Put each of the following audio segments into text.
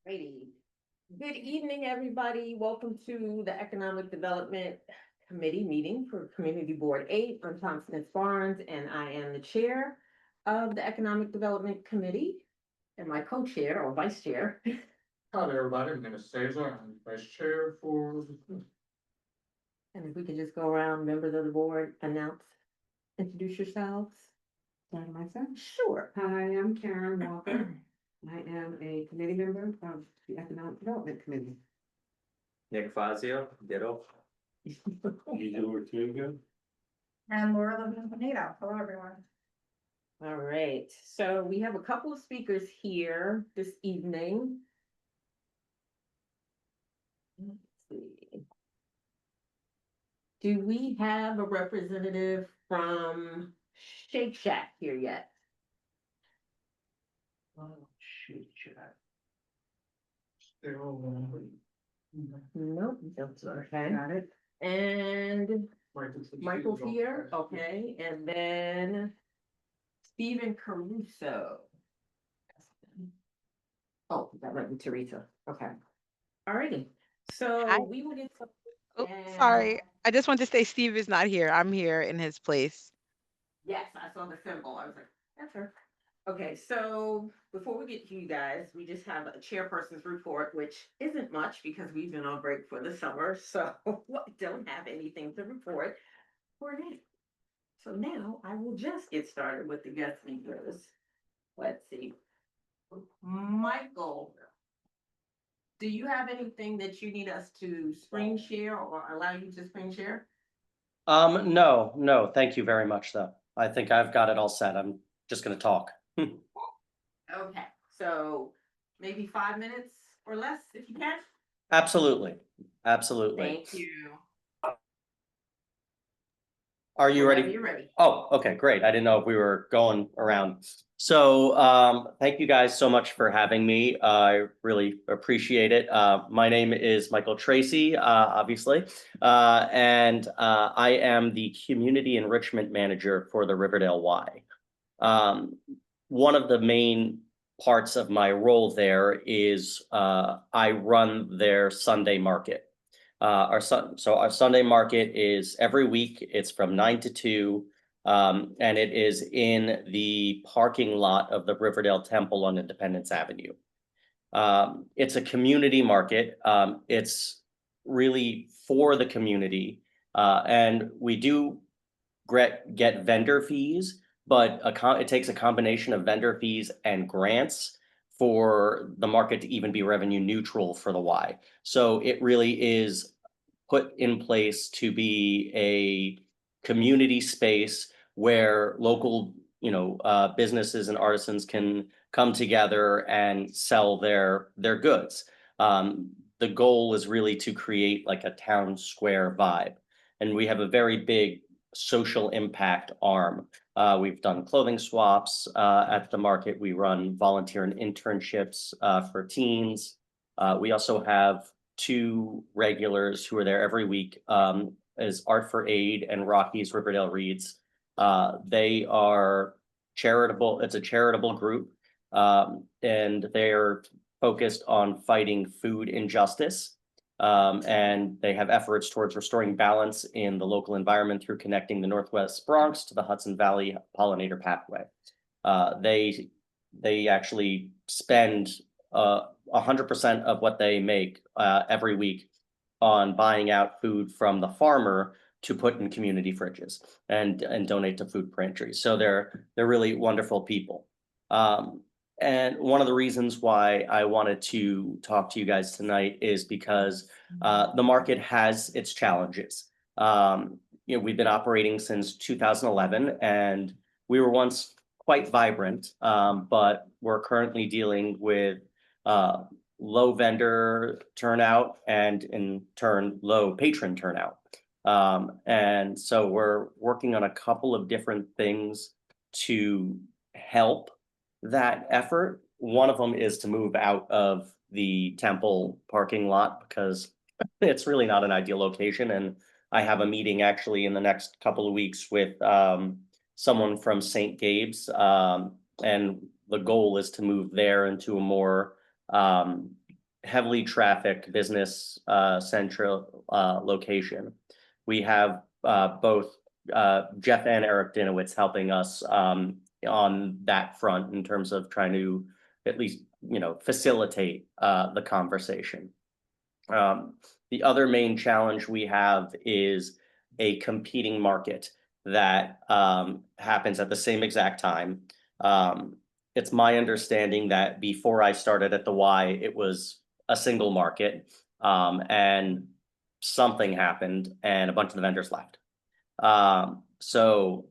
Righty. Good evening, everybody. Welcome to the Economic Development Committee meeting for Community Board 8. I'm Thompson Barnes, and I am the chair of the Economic Development Committee and my co-chair or vice chair. Hi, everybody. My name is Cesar. I'm vice chair for. And if we could just go around, members of the board, introduce yourselves. Start myself. Sure. Hi, I'm Karen Walker. I am a committee member of the Economic Development Committee. Nick Fazio, ditto. You do it too good. And Laura Levin-Bonito. Hello, everyone. All right, so we have a couple of speakers here this evening. Let's see. Do we have a representative from Shake Shack here yet? Oh, shoot, Still. Nope, that's okay. Got it? And Michael's here, okay, and then Stephen Caruso. Oh, that might be Teresa, okay. Alrighty, so Hi. we will get. Oh, and- sorry. I just want to say Steve is not here. I'm here in his place. Yes, I saw the symbol, I was like, that's her. Okay, so before we get to you guys, we just have a chairperson's report, which isn't much because we've been on break for the summer, so don't have anything to report for now. So now I will just get started with the guest speakers. Let's see. Michael, do you have anything that you need us to screen share or allow you to screen share? No, thank you very much, though. I think I've got it all set. I'm just gonna talk. Okay, so maybe 5 minutes or less if you can. Absolutely. Thank you. Are you Whenever ready? You're ready. Oh, okay, great. I didn't know if we were going around. So, thank you guys so much for having me. I really appreciate it. My name is Michael Tracy, obviously, and I am the Community Enrichment Manager for the Riverdale Y. One of the main parts of my role there is I run their Sunday market. Our Sunday market is every week. It's from 9 to 2, and it is in the parking lot of the Riverdale Temple on Independence Avenue. It's a community market. It's really for the community, and we do get vendor fees, but it takes a combination of vendor fees and grants for the market to even be revenue neutral for the Y. So it really is put in place to be a community space where local, businesses and artisans can come together and sell their goods. The goal is really to create like a town square vibe, and we have a very big social impact arm. We've done clothing swaps at the market. We run volunteer and internships for teens. We also have 2 regulars who are there every week, as Art for Aid and Rocky's Riverdale Reads. They are charitable. It's a charitable group, and they're focused on fighting food injustice. And they have efforts towards restoring balance in the local environment through connecting the Northwest Bronx to the Hudson Valley Pollinator Pathway. They actually spend 100% of what they make every week on buying out food from the farmer to put in community fridges and donate to food pantries. So they're really wonderful people. And one of the reasons why I wanted to talk to you guys tonight is because the market has its challenges. We've been operating since 2011, and we were once quite vibrant, but we're currently dealing with low vendor turnout and in turn low patron turnout. And so we're working on a couple of different things to help that effort. One of them is to move out of the temple parking lot because it's really not an ideal location. And I have a meeting actually in the next couple of weeks with someone from St. Gabe's, and the goal is to move there into a more heavily trafficked business central location. We have both Jeff and Eric Dinowitz helping us on that front in terms of trying to at least, facilitate the conversation. The other main challenge we have is a competing market that happens at the same exact time. It's my understanding that before I started at the Y, it was a single market, and something happened and a bunch of the vendors left. So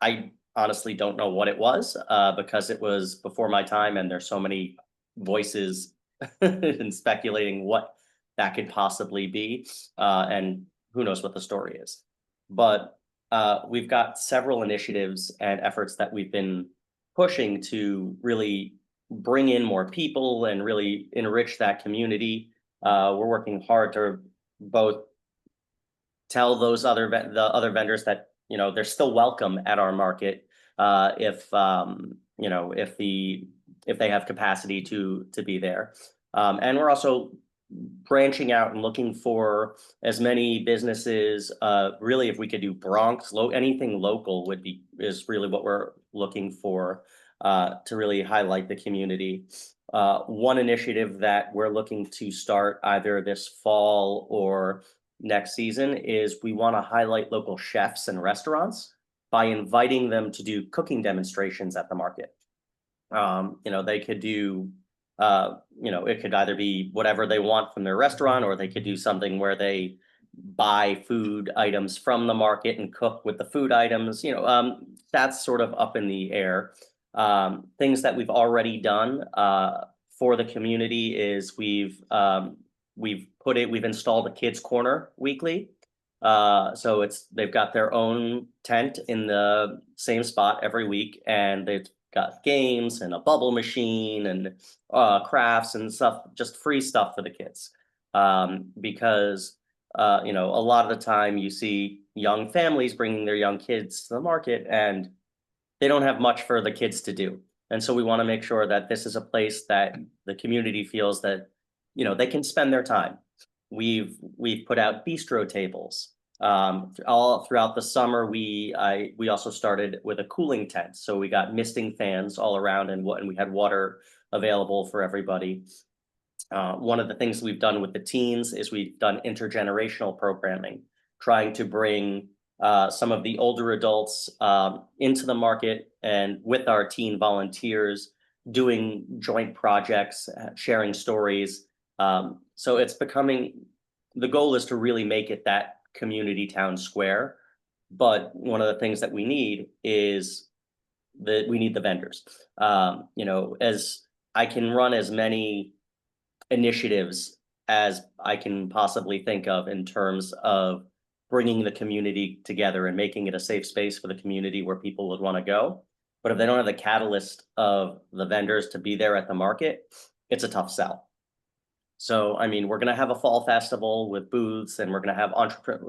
I honestly don't know what it was, because it was before my time and there's so many voices and speculating what that could possibly be, and who knows what the story is. But we've got several initiatives and efforts that we've been pushing to really bring in more people and really enrich that community. We're working hard to both tell those the other vendors that, they're still welcome at our market, if they have capacity to be there. And we're also branching out and looking for as many businesses, really, if we could do Bronx, anything local is really what we're looking for, to really highlight the community. One initiative that we're looking to start either this fall or next season is we want to highlight local chefs and restaurants by inviting them to do cooking demonstrations at the market. They could do, it could either be whatever they want from their restaurant, or they could do something where they buy food items from the market and cook with the food items. That's sort of up in the air. Things that we've already done for the community is we've installed a kids corner weekly. So they've got their own tent in the same spot every week, and they've got games and a bubble machine and crafts and stuff, just free stuff for the kids. Because a lot of the time you see young families bringing their young kids to the market and they don't have much for the kids to do. And so we want to make sure that this is a place that the community feels that, they can spend their time. We've put out bistro tables. All throughout the summer, we also started with a cooling tent. So we got misting fans all around, and we had water available for everybody. One of the things we've done with the teens is we've done intergenerational programming, trying to bring some of the older adults into the market, and with our teen volunteers doing joint projects, sharing stories. So it's the goal is to really make it that community town square. But one of the things that we need is we need the vendors. As I can run as many initiatives as I can possibly think of in terms of bringing the community together and making it a safe space for the community where people would want to go. But if they don't have the catalyst of the vendors to be there at the market, it's a tough sell. So, we're going to have a fall festival with booths, and we're going to have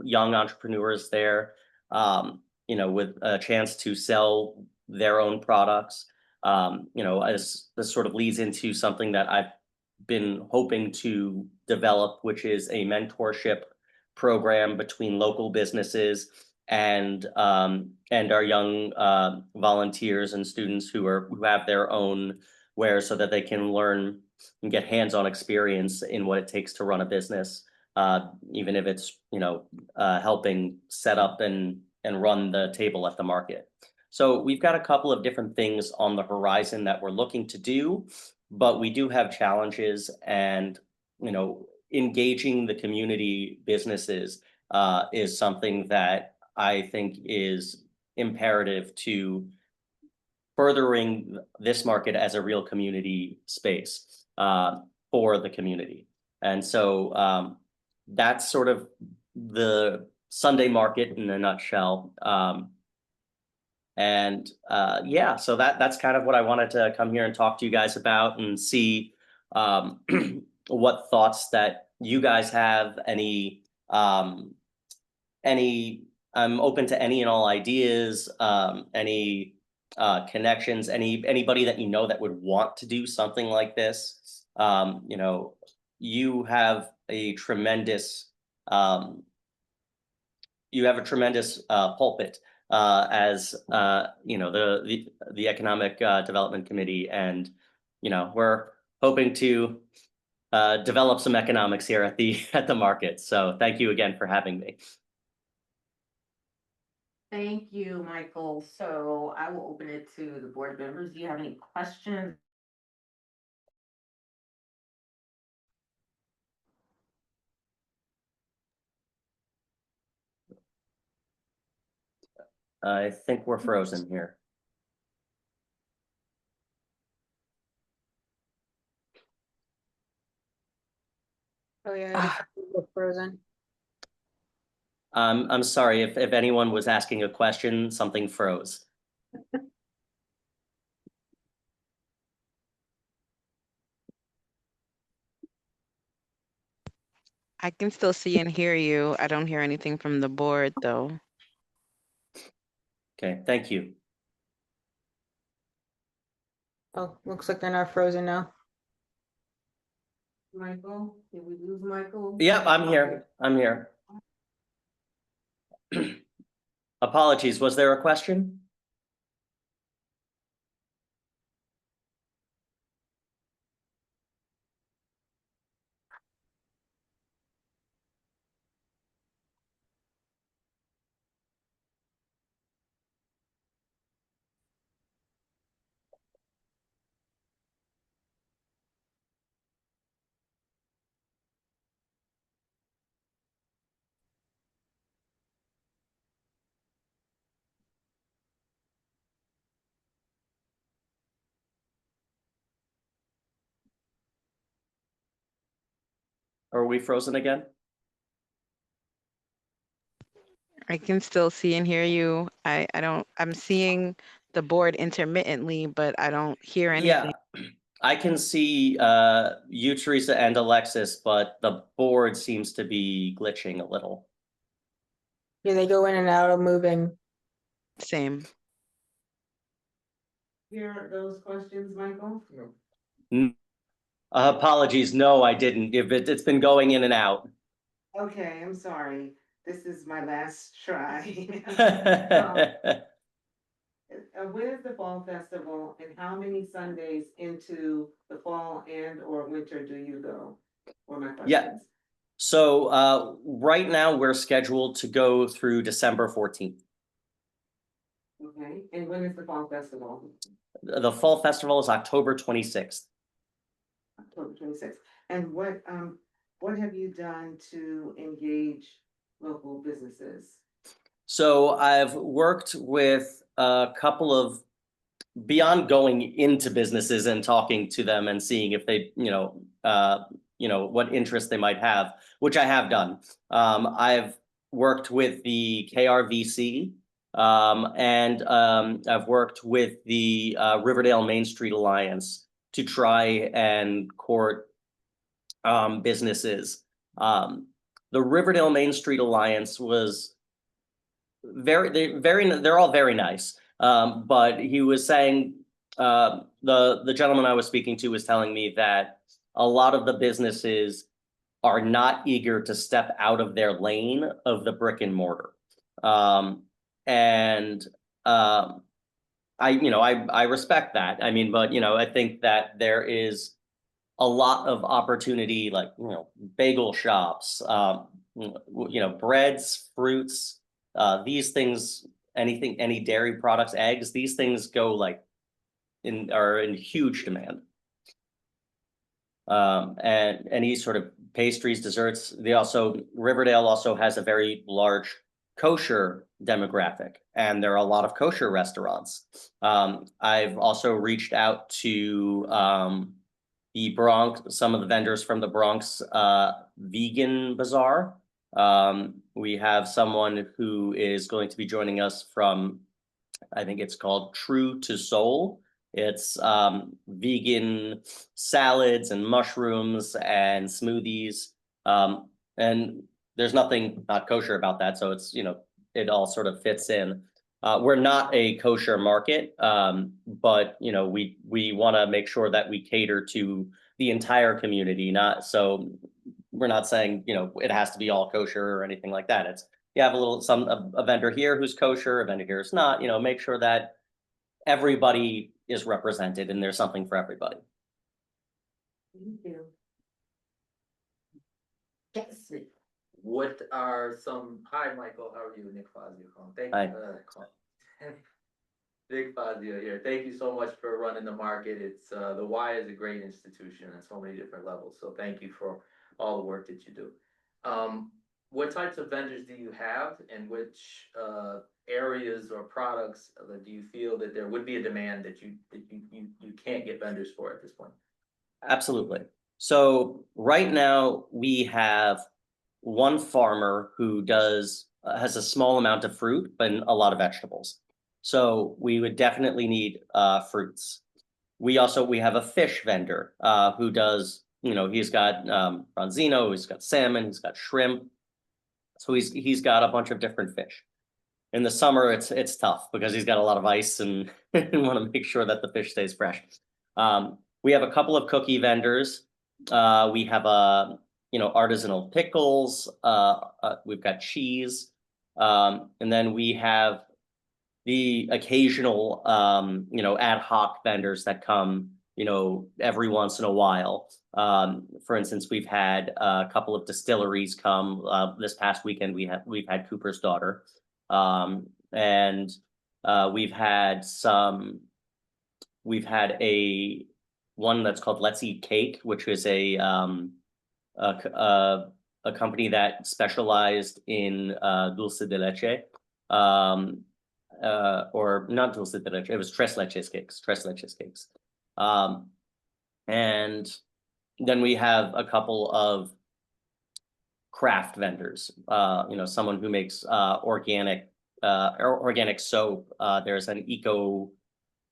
young entrepreneurs there, with a chance to sell their own products. As this sort of leads into something that I've been hoping to develop, which is a mentorship program between local businesses and our young volunteers and students who have their own wares, so that they can learn and get hands-on experience in what it takes to run a business, even if it's helping set up and run the table at the market. So we've got a couple of different things on the horizon that we're looking to do, but we do have challenges, and engaging the community businesses is something that I think is imperative to furthering this market as a real community space for the community. And so that's sort of the Sunday market in a nutshell. So that's kind of what I wanted to come here and talk to you guys about, and see what thoughts that you guys have. I'm open to any and all ideas, any connections, anybody that that would want to do something like this. you have a tremendous, um, pulpit as the Economic Development Committee, and we're hoping to develop some economics here at the market. So thank you again for having me. Thank you, Michael. So I will open it to the board members. Do you have any questions? I think we're frozen here. Oh, yeah, we're frozen. I'm sorry if anyone was asking a question, something froze. I can still see and hear you. I don't hear anything from the board, though. Okay, thank you. Oh, looks like they're not frozen now. Michael, did we lose Michael? Yep, I'm here. I'm here. Apologies, was there a question? Are we frozen again? I can still see and hear you. I'm seeing the board intermittently, but I don't hear anything. Yeah, I can see you, Teresa, and Alexis, but the board seems to be glitching a little. Yeah, they go in and out of moving. Same. Hear those questions, Michael? Apologies, no, I didn't. It's been going in and out. Okay, I'm sorry. This is my last try. When is the fall festival and how many Sundays into the fall and or winter do you go? Or my questions. Yeah. So right now we're scheduled to go through December 14th. Okay, and when is the fall festival? The fall festival is October 26th. October 26th. And what have you done to engage local businesses? So I've worked with a couple of, beyond going into businesses and talking to them and seeing if they, what interest they might have, which I have done. I've worked with the KRVC, and I've worked with the Riverdale Main Street Alliance to try and court businesses. The Riverdale Main Street Alliance was they're all very nice. But he was saying, the gentleman I was speaking to was telling me that a lot of the businesses are not eager to step out of their lane of the brick and mortar. I respect that. I mean, but I think that there is a lot of opportunity, like bagel shops, breads, fruits, these things, any dairy products, eggs, these things go are in huge demand. And any sort of pastries, desserts. Riverdale also has a very large kosher demographic, and there are a lot of kosher restaurants. I've also reached out to the Bronx, some of the vendors from the Bronx Vegan Bazaar. We have someone who is going to be joining us from, I think it's called True to Soul. It's vegan salads and mushrooms and smoothies. And there's nothing not kosher about that. So it's, it all sort of fits in. We're not a kosher market, but you know, we want to make sure that we cater to the entire community, not so we're not saying, you know, it has to be all kosher or anything like that. It's you have a little a vendor here who's kosher, a vendor here is not, you know, make sure that everybody is represented and there's something for everybody. Thank you. Yes. What are some, hi, Michael, how are you? Nick Fazio calling. Thank Hi. you. Nick Fazio here. Thank you so much for running the market. It's, the Y is a great institution on so many different levels. So thank you for all the work that you do. What types of vendors do you have and which, areas or products do you feel that there would be a demand that you can't get vendors for at this point? Absolutely. So right now we have one farmer who does has a small amount of fruit but a lot of vegetables. So we would definitely need fruits. We have a fish vendor who does, you know, he's got branzino, he's got salmon, he's got shrimp. So he's got a bunch of different fish. In the summer, it's tough because he's got a lot of ice and, and want to make sure that the fish stays fresh. We have a couple of cookie vendors. We have you know, artisanal pickles. We've got cheese, and then we have the occasional you know, ad hoc vendors that come, you know, every once in a while. For instance, we've had a couple of distilleries come this past weekend. We've had Cooper's Daughter. And we've had a one that's called Let's Eat Cake, which is a company that specialized in dulce de leche, or not dulce de leche, it was tres leches cakes. And then we have a couple of craft vendors, you know, someone who makes organic soap. There's an eco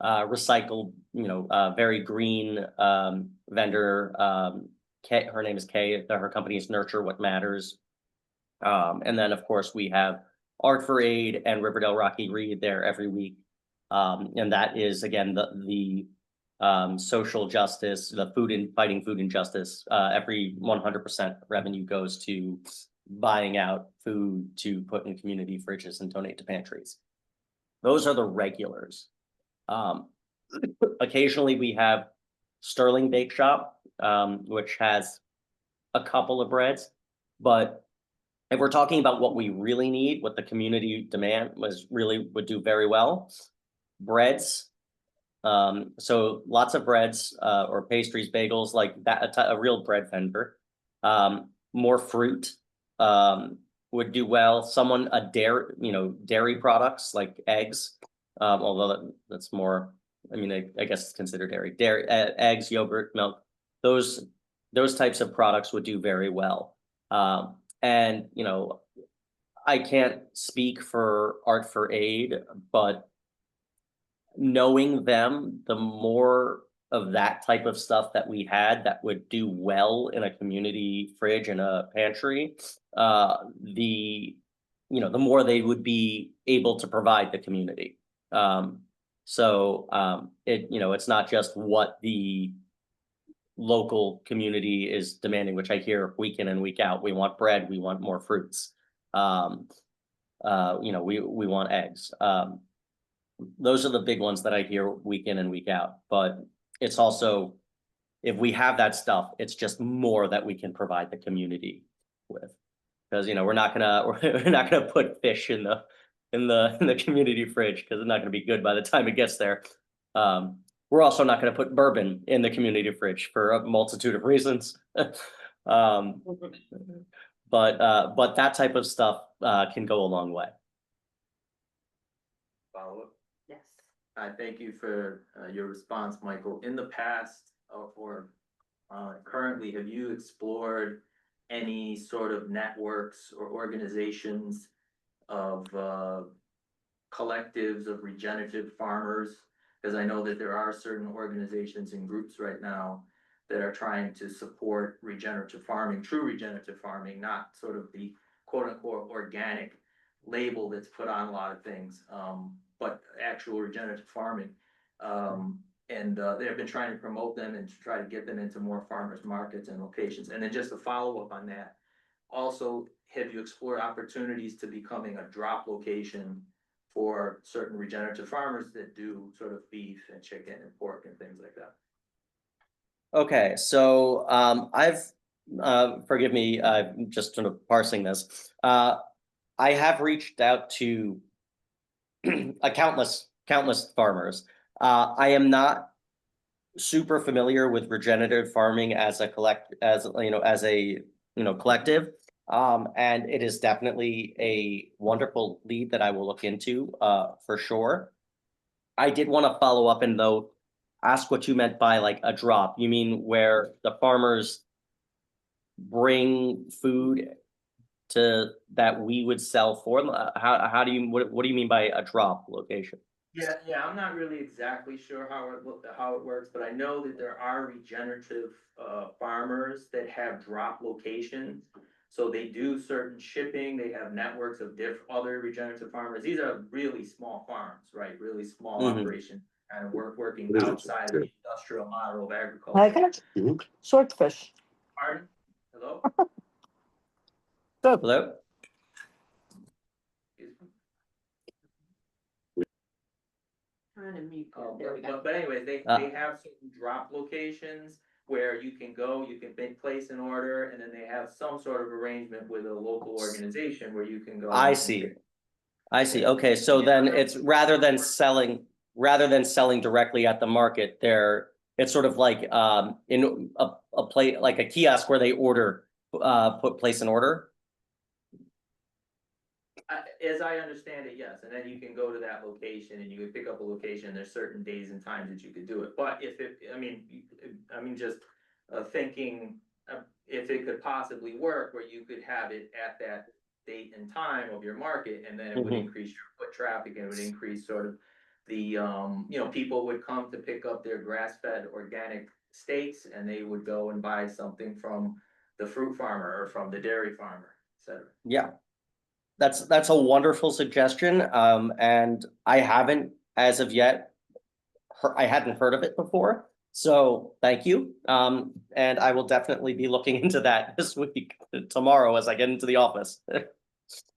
recycled, you know, very green vendor. Her name is Kay. Her company is Nurture What Matters. And then of course we have Art for Aid and Riverdale Rocky Reed there every week. And that is again the social justice, the fighting food injustice. Every 100% revenue goes to buying out food to put in community fridges and donate to pantries. Those are the regulars. Occasionally we have Sterling Bake Shop, which has a couple of breads, but if we're talking about what we really need, what the community demand would do very well, breads. So lots of breads or pastries, bagels, like that, a real bread vendor. More fruit would do well. Dairy products like eggs, although that's more, I mean, I guess it's considered dairy. Eggs, yogurt, milk, those types of products would do very well. And, you know, I can't speak for Art for Aid, but knowing them, the more of that type of stuff that we had that would do well in a community fridge and a pantry, the more they would be able to provide the community. It's not just what the local community is demanding, which I hear week in and week out. We want bread, we want more fruits. We want eggs. Those are the big ones that I hear week in and week out. But it's also, if we have that stuff, it's just more that we can provide the community with. Because we're not gonna put fish in the community fridge because it's not gonna be good by the time it gets there. We're also not gonna put bourbon in the community fridge for a multitude of reasons. But that type of stuff can go a long way. Follow up? Yes. I thank you for your response, Michael. In the past or currently, have you explored any sort of networks or organizations of collectives of regenerative farmers? Because I know that there are certain organizations and groups right now that are trying to support regenerative farming, true regenerative farming, not sort of the quote unquote organic label that's put on a lot of things, but actual regenerative farming. And they've been trying to promote them and to try to get them into more farmers markets and locations. And then just to follow up on that, also, have you explored opportunities to becoming a drop location for certain regenerative farmers that do sort of beef and chicken and pork and things like that? Okay, so forgive me, I'm just sort of parsing this. I have reached out to countless farmers. I am not super familiar with regenerative farming as a collective. And it is definitely a wonderful lead that I will look into, for sure. I did want to follow up and though ask what you meant by like a drop. You mean where the farmers bring food to that we would sell for them? How do you what do you mean by a drop location? Yeah, I'm not really exactly sure how it works, but I know that there are regenerative farmers that have drop locations. So they do certain shipping, they have networks of other regenerative farmers. These are really small farms, right? Really small Mhm. operations, kind of working outside of the industrial model of agriculture. Swordfish. Pardon? Hello? Hello? Excuse me? Trying to mute. Oh, There we go. but anyways, they have certain drop locations where you can go, you can place an order, and then they have some sort of arrangement with a local organization where you can go. I and see. pick. I see. Okay, so then it's rather than selling directly at the market, it's sort of like in a plate like a kiosk where they place an order. As I understand it, yes, and then you can go to that location and you can pick up a location, there's certain days and times that you could do it, but just thinking, if it could possibly work where you could have it at that date and time of your market, and then it would Mhm. increase your foot traffic, and it would increase sort of the, people would come to pick up their grass-fed organic steaks, and they would go and buy something from the fruit farmer or from the dairy farmer, et cetera. Yeah. That's a wonderful suggestion. And I haven't as of yet I hadn't heard of it before. So thank you. And I will definitely be looking into that this week, tomorrow as I get into the office.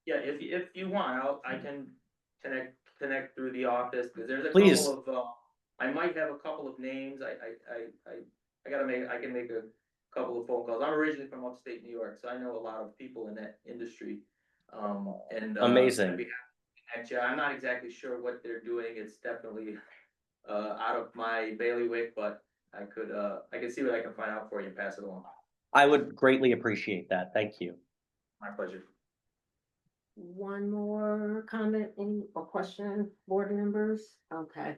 Yeah, if you want, I can connect through the office, because there's a Please. couple of, I might have a couple of names, I can make a couple of phone calls. I'm originally from upstate New York, so I know a lot of people in that industry. Amazing. I'd be happy to connect you. I'm not exactly sure what they're doing, it's definitely out of my bailiwick, but I can see what I can find out for you and pass it along. I would greatly appreciate that. Thank you. My pleasure. One more comment or question, board members? Okay.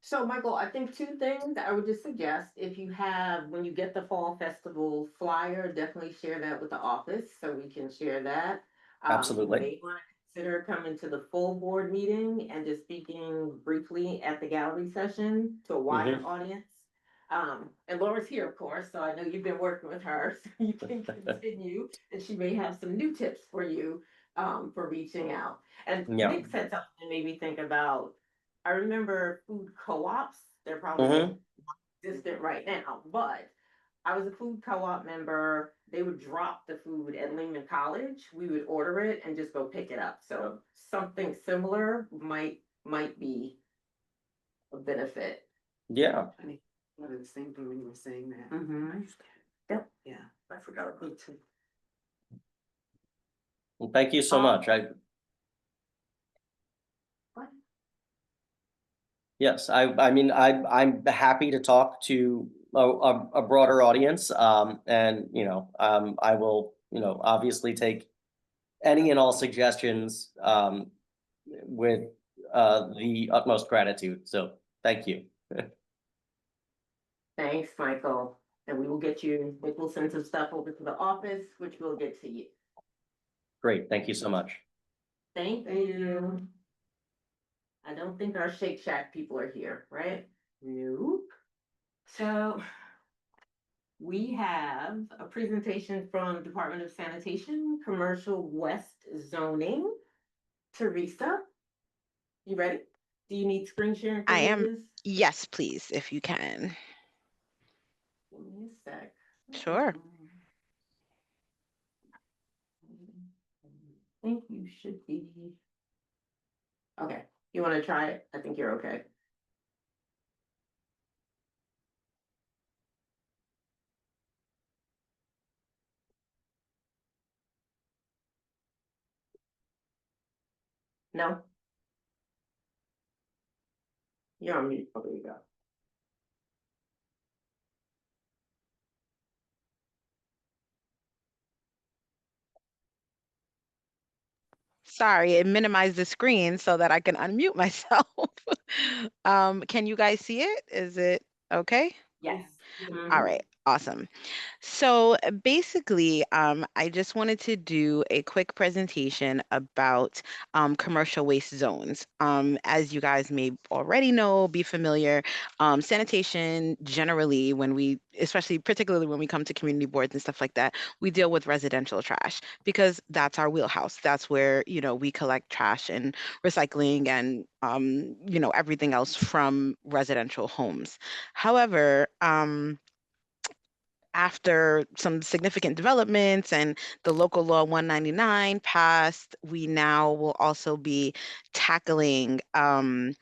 So Michael, I think two things that I would just suggest, if you have, when you get the fall festival flyer, definitely share that with the office so we can share that. Absolutely. You may want to consider coming to the full board meeting and just speaking briefly at the gallery session to a wider audience. And Laura's here, of course, so I know you've been working with her, so you can continue, and she may have some new tips for you for reaching out. And Yeah. Nick said something that made me think about, I remember food co-ops, they're probably existent right now, but I was a food co-op member, they would drop the food at Lehman College, we would order it and just go pick it up, so something similar might be a benefit. Yeah. What are the same thing when you were saying that? Mm-hmm. Yep. Yeah. I forgot about it. Well, thank you so much. Yes, I mean, I'm happy to talk to a broader audience. And I will, obviously take any and all suggestions with the utmost gratitude. So thank you. Thanks, Michael, and we will we'll send some stuff over to the office, which we'll get to you. Great. Thank you so much. Thank you. I don't think our Shake Shack people are here, right? Nope. So we have a presentation from Department of Sanitation, Commercial West Zoning. Teresa, you ready? Do you need screen sharing? I am. privileges? Yes, please, if you can. Give me a sec. Sure. I think you should be. Okay, you want to try it? I think you're okay. No? You're on mute. Oh, there you go. Sorry, it minimized the screen so that I can unmute myself. Can you guys see it? Is it okay? Yes. All right, awesome. So basically, I just wanted to do a quick presentation about commercial waste zones. As you guys may already know, be familiar, sanitation generally, especially particularly when we come to community boards and stuff like that, we deal with residential trash because that's our wheelhouse. That's where, we collect trash and recycling and, everything else from residential homes. However, after some significant developments and the local law 199 passed, we now will also be tackling and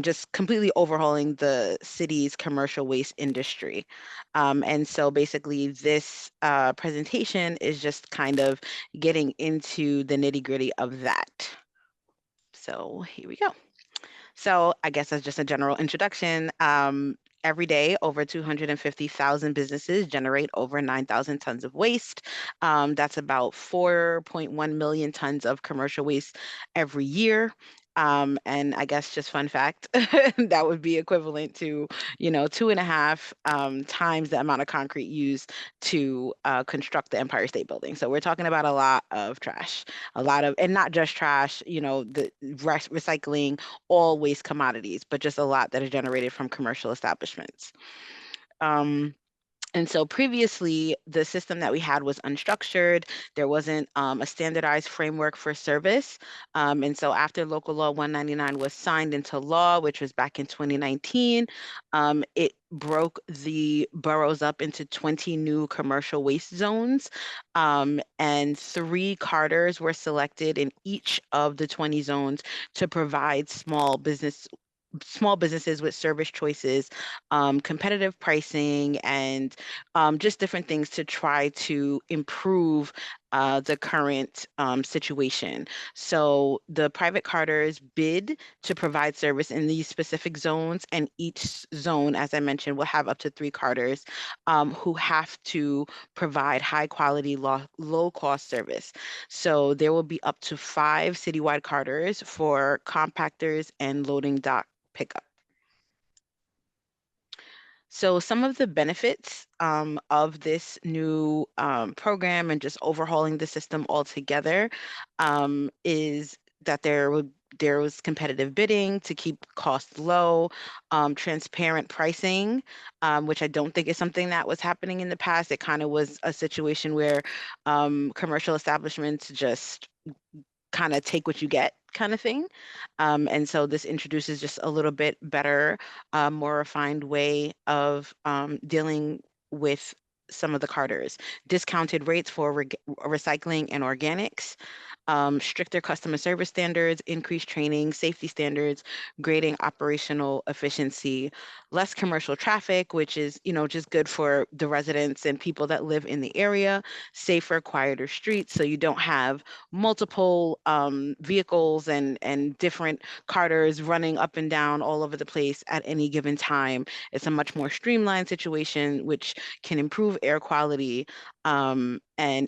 just completely overhauling the city's commercial waste industry. And so basically this presentation is just kind of getting into the nitty gritty of that. So here we go. So I guess that's just a general introduction. Every day, over 250,000 businesses generate over 9,000 tons of waste. That's about 4.1 million tons of commercial waste every year. And I guess just fun fact, that would be equivalent to, 2.5 times the amount of concrete used to construct the Empire State Building. So we're talking about a lot of trash, and not just trash, the recycling, all waste commodities, but just a lot that is generated from commercial establishments. And so previously, the system that we had was unstructured. There wasn't a standardized framework for service. And so after Local Law 199 was signed into law, which was back in 2019, it broke the boroughs up into 20 new commercial waste zones. And 3 carters were selected in each of the 20 zones to provide small businesses with service choices, competitive pricing, and just different things to try to improve the current situation. So the private carters bid to provide service in these specific zones, and each zone, as I mentioned, will have up to 3 carters who have to provide high quality, low cost service. So there will be up to 5 citywide carters for compactors and loading dock pickup. So some of the benefits of this new program and just overhauling the system altogether is that there was competitive bidding to keep costs low, transparent pricing, which I don't think is something that was happening in the past. It kind of was a situation where commercial establishments just kind of take what you get kind of thing. And so this introduces just a little bit better, more refined way of dealing with some of the carters. Discounted rates for recycling and organics, stricter customer service standards, increased training, safety standards, grading operational efficiency, less commercial traffic, which is, just good for the residents and people that live in the area, safer, quieter streets, so you don't have multiple vehicles and different carters running up and down all over the place at any given time. It's a much more streamlined situation, which can improve air quality and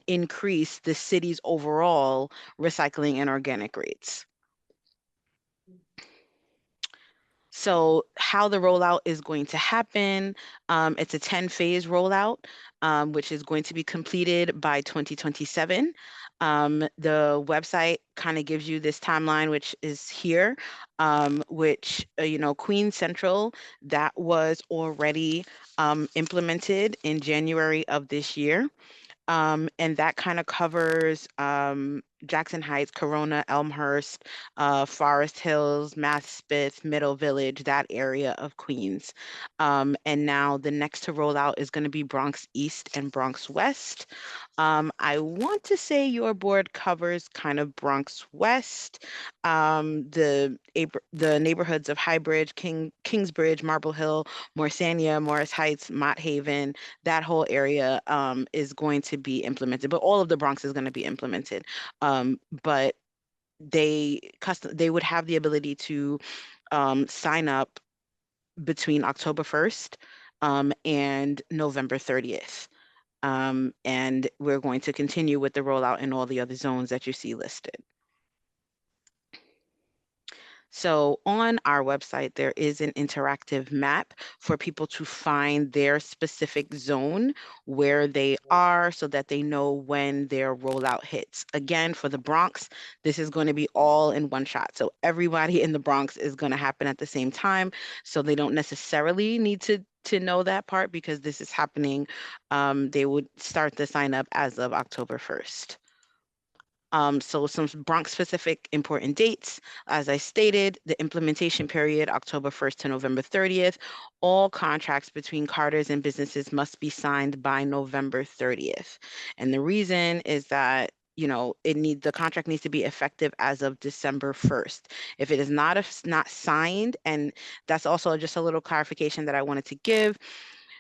increase the city's overall recycling and organic rates. So how the rollout is going to happen, it's a 10-phase rollout, which is going to be completed by 2027. The website kind of gives you this timeline, which is here, which, Queen Central, that was already implemented in January of this year. And that kind of covers Jackson Heights, Corona, Elmhurst, Forest Hills, Maspeth, Middle Village, that area of Queens. And now the next to roll out is going to be Bronx East and Bronx West. I want to say your board covers kind of Bronx West, the neighborhoods of Highbridge, Kingsbridge, Marble Hill, Morsania, Morris Heights, Mott Haven. That whole area is going to be implemented, but all of the Bronx is going to be implemented. But they would have the ability to sign up between October 1st and November 30th. And we're going to continue with the rollout in all the other zones that you see listed. So on our website, there is an interactive map for people to find their specific zone, where they are, so that they know when their rollout hits. Again, for the Bronx, this is going to be all in one shot. So everybody in the Bronx is going to happen at the same time. So they don't necessarily need to know that part, because this is happening. They would start the sign up as of October 1st. So some Bronx specific important dates, as I stated, the implementation period, October 1st to November 30th. All contracts between Carters and businesses must be signed by November 30th. And the reason is that, you know, the contract needs to be effective as of December 1st. If it is not signed, and that's also just a little clarification that I wanted to give.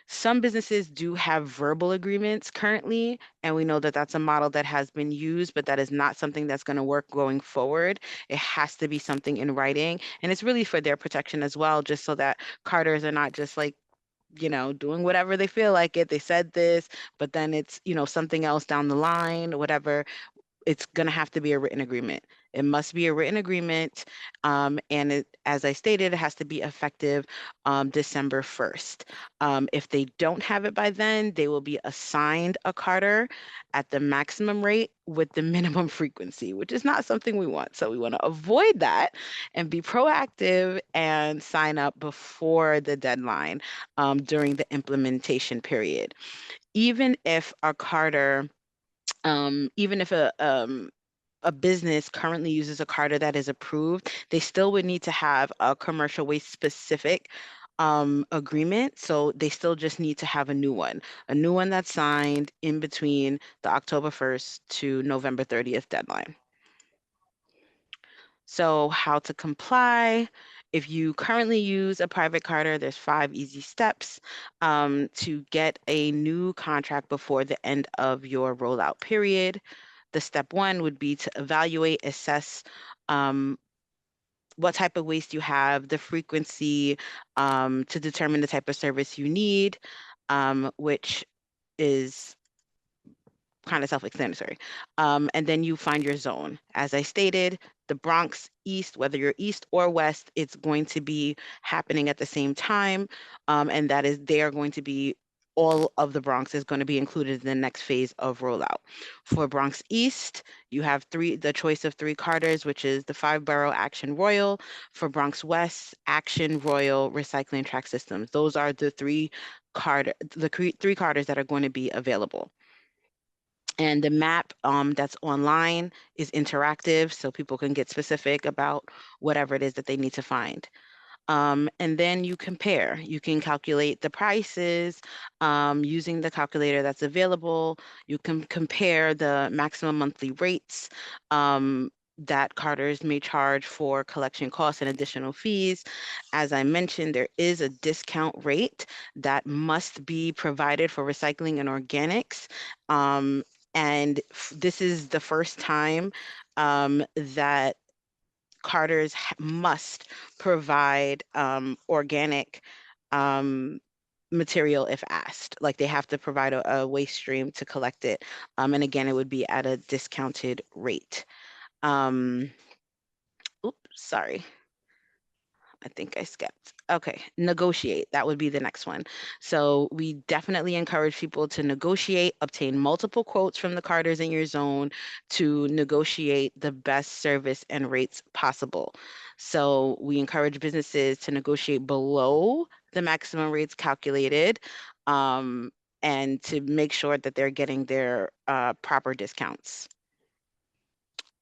Some businesses do have verbal agreements currently, and we know that that's a model that has been used, but that is not something that's going to work going forward. It has to be something in writing, and it's really for their protection as well, just so that Carters are not just like, you know, doing whatever they feel like it. They said this, but then it's, you know, something else down the line, whatever. It's going to have to be a written agreement. It must be a written agreement. And as I stated, it has to be effective December 1st. If they don't have it by then, they will be assigned a Carter at the maximum rate with the minimum frequency, which is not something we want. So we want to avoid that and be proactive and sign up before the deadline during the implementation period. Even if a Carter, even if a business currently uses a Carter that is approved, they still would need to have a commercial waste specific agreement. So they still just need to have a new one that's signed in between the October 1st to November 30th deadline. So how to comply. If you currently use a private Carter, there's 5 easy steps to get a new contract before the end of your rollout period. The step 1 would be to evaluate, assess what type of waste you have, the frequency, to determine the type of service you need, which is kind of self-explanatory. And then you find your zone. As I stated, the Bronx East, whether you're East or West, it's going to be happening at the same time. And that is, they are going to be, all of the Bronx is going to be included in the next phase of rollout. For Bronx East, you have the choice of 3 Carters, which is the 5-borough Action Royal. For Bronx West, Action Royal Recycling Track Systems. Those are the 3 Carters that are going to be available. And the map that's online is interactive, so people can get specific about whatever it is that they need to find. And then you compare. You can calculate the prices using the calculator that's available. You can compare the maximum monthly rates that Carters may charge for collection costs and additional fees. As I mentioned, there is a discount rate that must be provided for recycling and organics. And this is the first time that Carters must provide organic material if asked. Like, they have to provide a waste stream to collect it. And again, it would be at a discounted rate. Oops, sorry. I think I skipped. Okay, negotiate. That would be the next one. So we definitely encourage people to negotiate, obtain multiple quotes from the Carters in your zone to negotiate the best service and rates possible. So we encourage businesses to negotiate below the maximum rates calculated and to make sure that they're getting their proper discounts.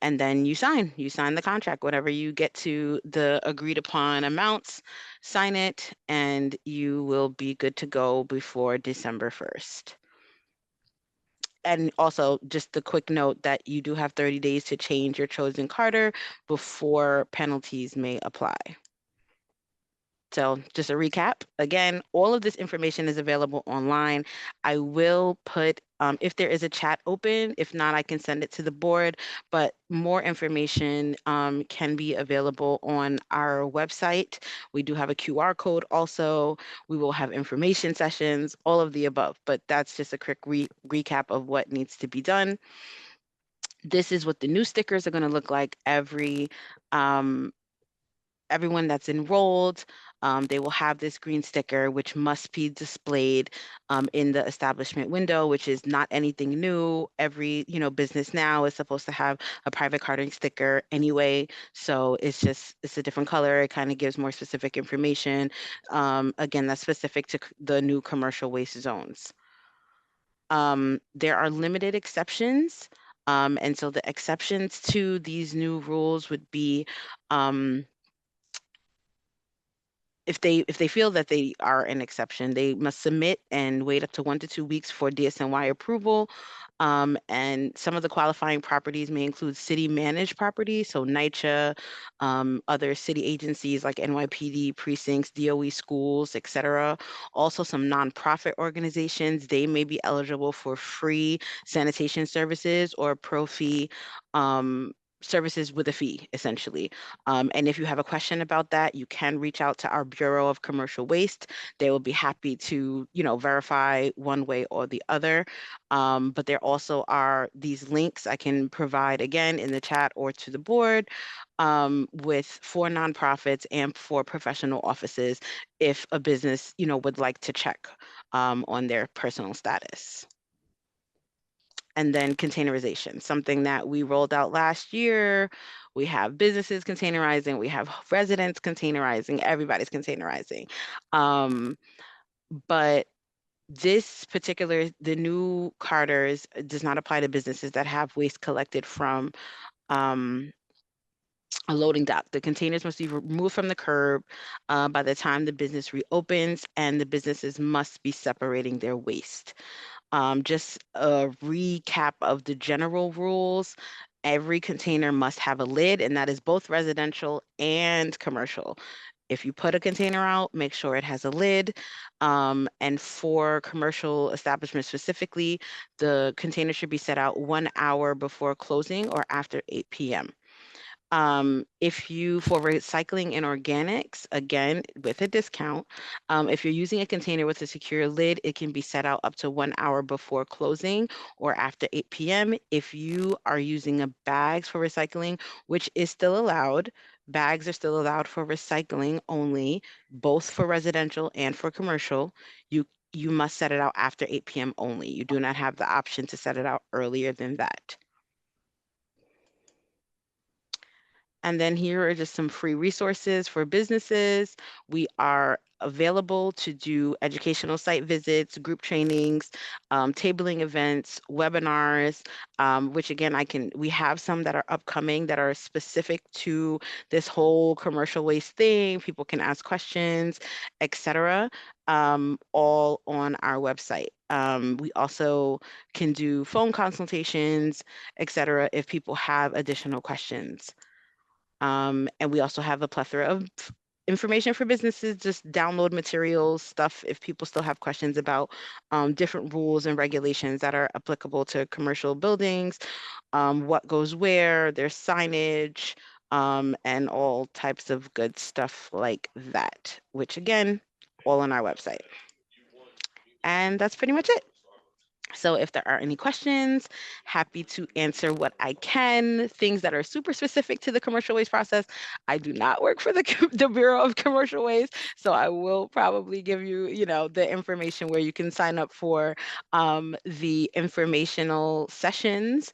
And then you sign the contract, whenever you get to the agreed upon amounts, sign it, and you will be good to go before December 1st. And also just the quick note that you do have 30 days to change your chosen carder before penalties may apply. So just a recap, again, all of this information is available online. I will put, if there is a chat open, if not, I can send it to the board, but more information can be available on our website. We do have a QR code also. We will have information sessions, all of the above, but that's just a quick recap of what needs to be done. This is what the new stickers are going to look like. Everyone that's enrolled, they will have this green sticker, which must be displayed in the establishment window, which is not anything new. Every business now is supposed to have a private carding sticker anyway. So it's a different color. It kind of gives more specific information. Again, that's specific to the new commercial waste zones. There are limited exceptions. And so the exceptions to these new rules would be, if they feel that they are an exception, they must submit and wait up to 1 to 2 weeks for DSNY approval. And some of the qualifying properties may include city managed properties, so NYCHA, other city agencies like NYPD, precincts, DOE schools, etc. Also some nonprofit organizations, they may be eligible for free sanitation services or pro-fee services with a fee, essentially. And if you have a question about that, you can reach out to our Bureau of Commercial Waste. They will be happy to, verify one way or the other. But there also are these links I can provide again in the chat or to the board for nonprofits and for professional offices if a business, would like to check on their personal status. And then containerization, something that we rolled out last year. We have businesses containerizing, we have residents containerizing, everybody's containerizing. But the new carders does not apply to businesses that have waste collected from a loading dock. The containers must be removed from the curb by the time the business reopens, and the businesses must be separating their waste. Just a recap of the general rules. Every container must have a lid, and that is both residential and commercial. If you put a container out, make sure it has a lid. And for commercial establishments specifically, the container should be set out 1 hour before closing or after 8 p.m. For recycling and organics, again, with a discount, if you're using a container with a secure lid, it can be set out up to 1 hour before closing or after 8 p.m. If you are using bags for recycling, which is still allowed, bags are still allowed for recycling only, both for residential and for commercial. You must set it out after 8 p.m. only. You do not have the option to set it out earlier than that. And then here are just some free resources for businesses. We are available to do educational site visits, group trainings, tabling events, webinars, which again, we have some that are upcoming that are specific to this whole commercial waste thing. People can ask questions, etc. All on our website. We also can do phone consultations, etc. if people have additional questions. And we also have a plethora of information for businesses, just download materials, stuff if people still have questions about different rules and regulations that are applicable to commercial buildings, what goes where, their signage, and all types of good stuff like that, which again, all on our website. And that's pretty much it. So if there are any questions, happy to answer what I can. Things that are super specific to the commercial waste process. I do not work for the Bureau of Commercial Waste, so I will probably give you, the information where you can sign up for the informational sessions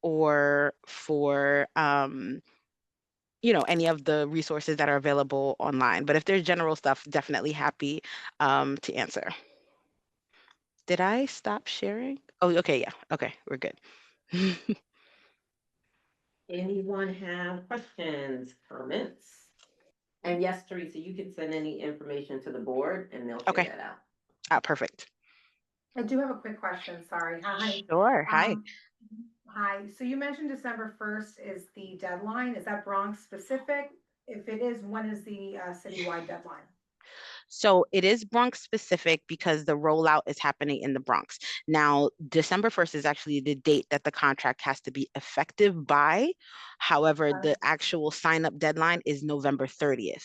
or for any of the resources that are available online. But if there's general stuff, definitely happy to answer. Did I stop sharing? Oh, okay, yeah. Okay, we're good. Anyone have questions, comments? And yes, Teresa, you can send any information to the board and they'll Okay. share that out. Perfect. I do have a quick question, sorry. Hi. Sure. Hi. Hi, so you mentioned December first is the deadline. Is that Bronx specific? If it is, when is the citywide deadline? So it is Bronx specific because the rollout is happening in the Bronx. Now, December 1st is actually the date that the contract has to be effective by. However, the actual sign up deadline is November 30th.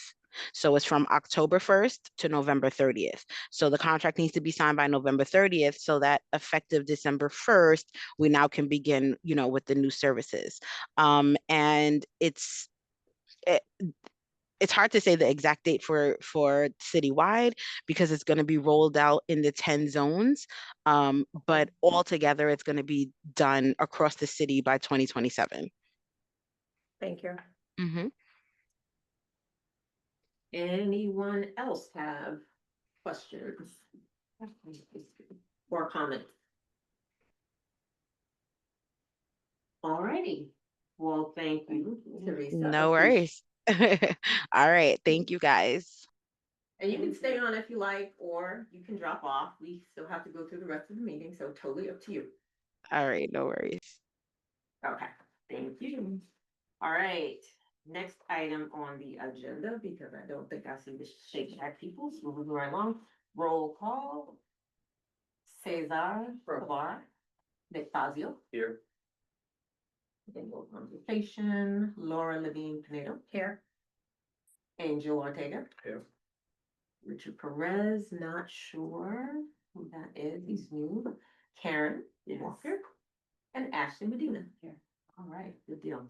So it's from October 1st to November 30th. So the contract needs to be signed by November 30th so that effective December 1st, we now can begin, with the new services. And it's hard to say the exact date for citywide because it's going to be rolled out in the 10 zones. But altogether, it's going to be done across the city by 2027. Thank you. Mhm. Anyone else have questions? Or comments? Alrighty, well, thank you, Teresa. No Appreciate- worries. All right. Thank you guys. And you can stay on if you like, or you can drop off. We still have to go through the rest of the meeting, so totally up to you. All right. No worries. Okay, thank you. All right, next item on the agenda, because I don't think I see the Shake Shack people, so we're moving right along. Roll call. Cesar Provar, Nick Fazio, Here. Bingo Conversation, Laura Levine Pinedo, Here. Angel Ortega. Here. Richard Perez, not sure who that is, he's new. Karen Walker, and Ashley Medina. Here. All right, good deal.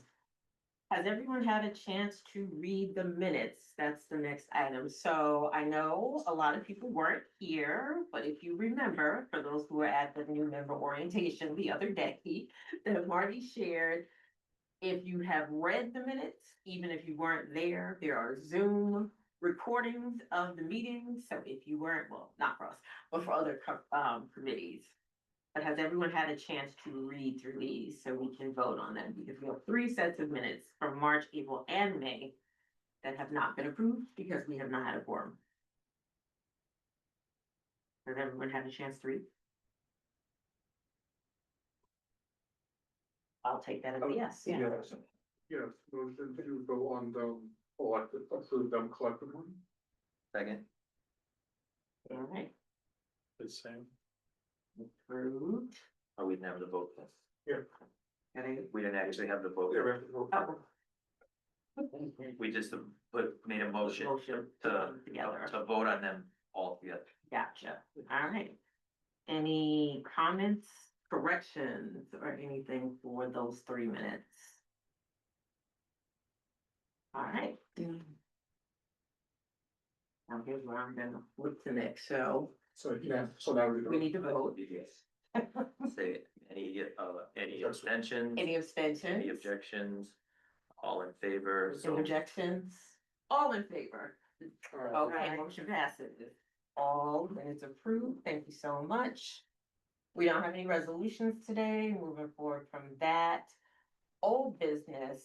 Has everyone had a chance to read the minutes? That's the next item. So I know a lot of people weren't here, but if you remember, for those who were at the new member orientation the other day, that Marty shared, if you have read the minutes, even if you weren't there, there are Zoom recordings of the meetings. So if you weren't, well, not for us, but for other committees. But has everyone had a chance to read through these so we can vote on them? Because we have 3 sets of minutes from March, April, and May that have not been approved because we have not had a quorum. Has everyone had a chance to read? I'll take that as a yes. Yes, yes, motion to go on them, elected, approve them collectively. Second. All right, The same. approved. Oh, we didn't have the vote. Okay. We didn't actually have the vote. Oh. We just made a motion Motion to, together. to vote on them all together. Gotcha. All right. Any comments, corrections, or anything for those 3 minutes? All right. Now here's where I'm gonna flip to next. So So, yeah, so now we. we need to vote. Yes. Say, any abstentions? Any abstentions? Any objections? All in favor? So Interjections? All in favor? Okay, motion passes. All minutes approved. Thank you so much. We don't have any resolutions today. Moving forward from that. Old business.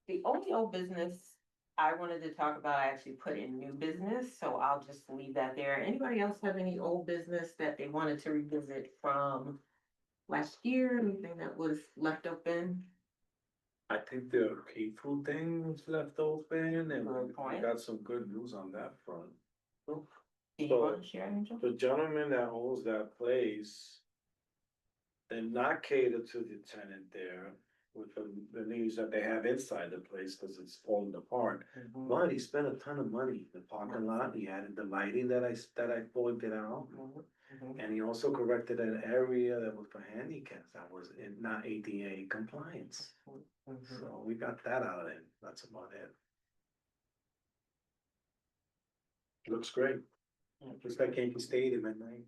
The only old business I wanted to talk about, I actually put in new business, so I'll just leave that there. Anybody else have any old business that they wanted to revisit from last year? Anything that was left open? I think the K food thing was left open and Good we point. got some good news on that front. Do you want to share, Angel? The gentleman that owns that place. Did not cater to the tenant there with the news that they have inside the place because it's falling apart. Mm-hmm. But he spent a ton of money in the parking lot, he added the lighting that I pointed out. Mhm. And he also corrected an area that was for handicaps that was not ADA compliance. Mhm. So we got that out of it, that's about it. Looks great, looks like Yankee Stadium at night.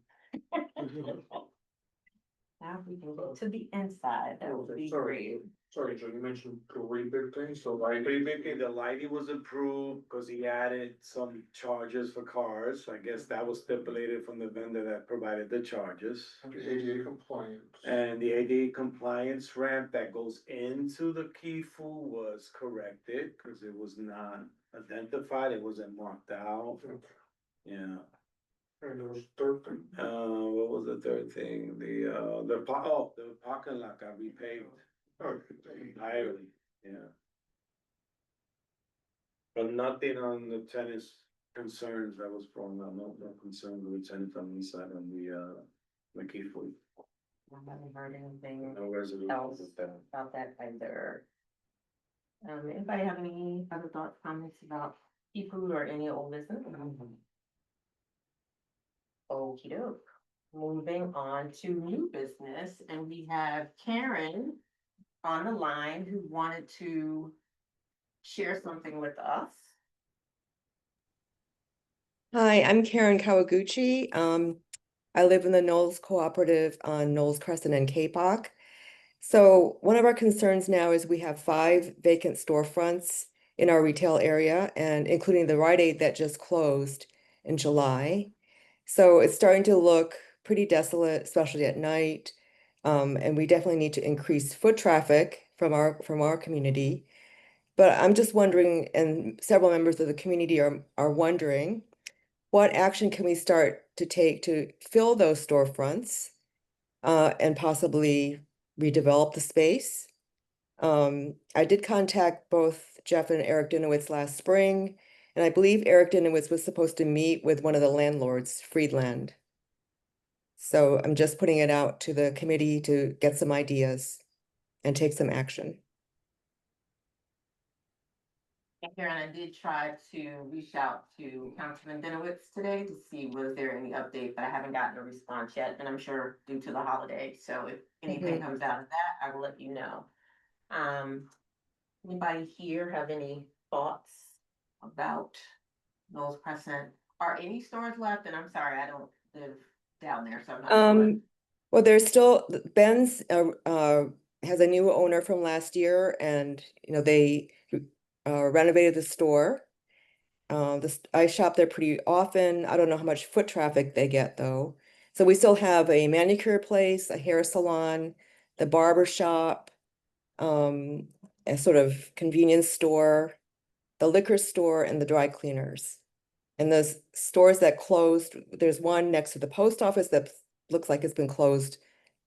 Now we can go to the inside, that would be great. Sorry, John, you mentioned three big things, so I, Maybe the lighting was improved because he added some charges for cars. I guess that was stipulated from the vendor that provided the charges. ADA compliance. And the ADA compliance ramp that goes into the Kifu was corrected because it was not identified, it wasn't marked out. Yeah, And there was third thing. what was the third thing? The parking lot got repaved entirely, yeah. But nothing on the tenants' concerns that was brought up, no concern with the tenants on the side on the Kifu. I haven't heard anything No resolution else with that. about that either. Anybody have any other thoughts, comments about seafood or any old business? Okey doke. Moving on to new business, and we have Karen on the line who wanted to share something with us. Hi, I'm Karen Kawaguchi. I live in the Knowles Cooperative on Knowles Crescent and Kapok. So one of our concerns now is we have 5 vacant storefronts in our retail area, and including the Rite Aid that just closed in July. So it's starting to look pretty desolate, especially at night. And we definitely need to increase foot traffic from our community. But I'm just wondering, and several members of the community are wondering, what action can we start to take to fill those storefronts and possibly redevelop the space? I did contact both Jeff and Eric Dinowitz last spring, and I believe Eric Dinowitz was supposed to meet with one of the landlords, Friedland. So I'm just putting it out to the committee to get some ideas and take some action. Karen, I did try to reach out to Councilman Dinowitz today to see was there any update, but I haven't gotten a response yet, and I'm sure due to the holiday, so if anything comes out of that, I will let you know. Anybody here have any thoughts about Knowles Crescent? Are any stores left? And I'm sorry, I don't live down there, so I'm not sure. Well, there's still, Ben's has a new owner from last year, and they renovated the store. I shop there pretty often. I don't know how much foot traffic they get though. So we still have a manicure place, a hair salon, the barber shop, a sort of convenience store, the liquor store, and the dry cleaners. And those stores that closed, there's one next to the post office that looks like it's been closed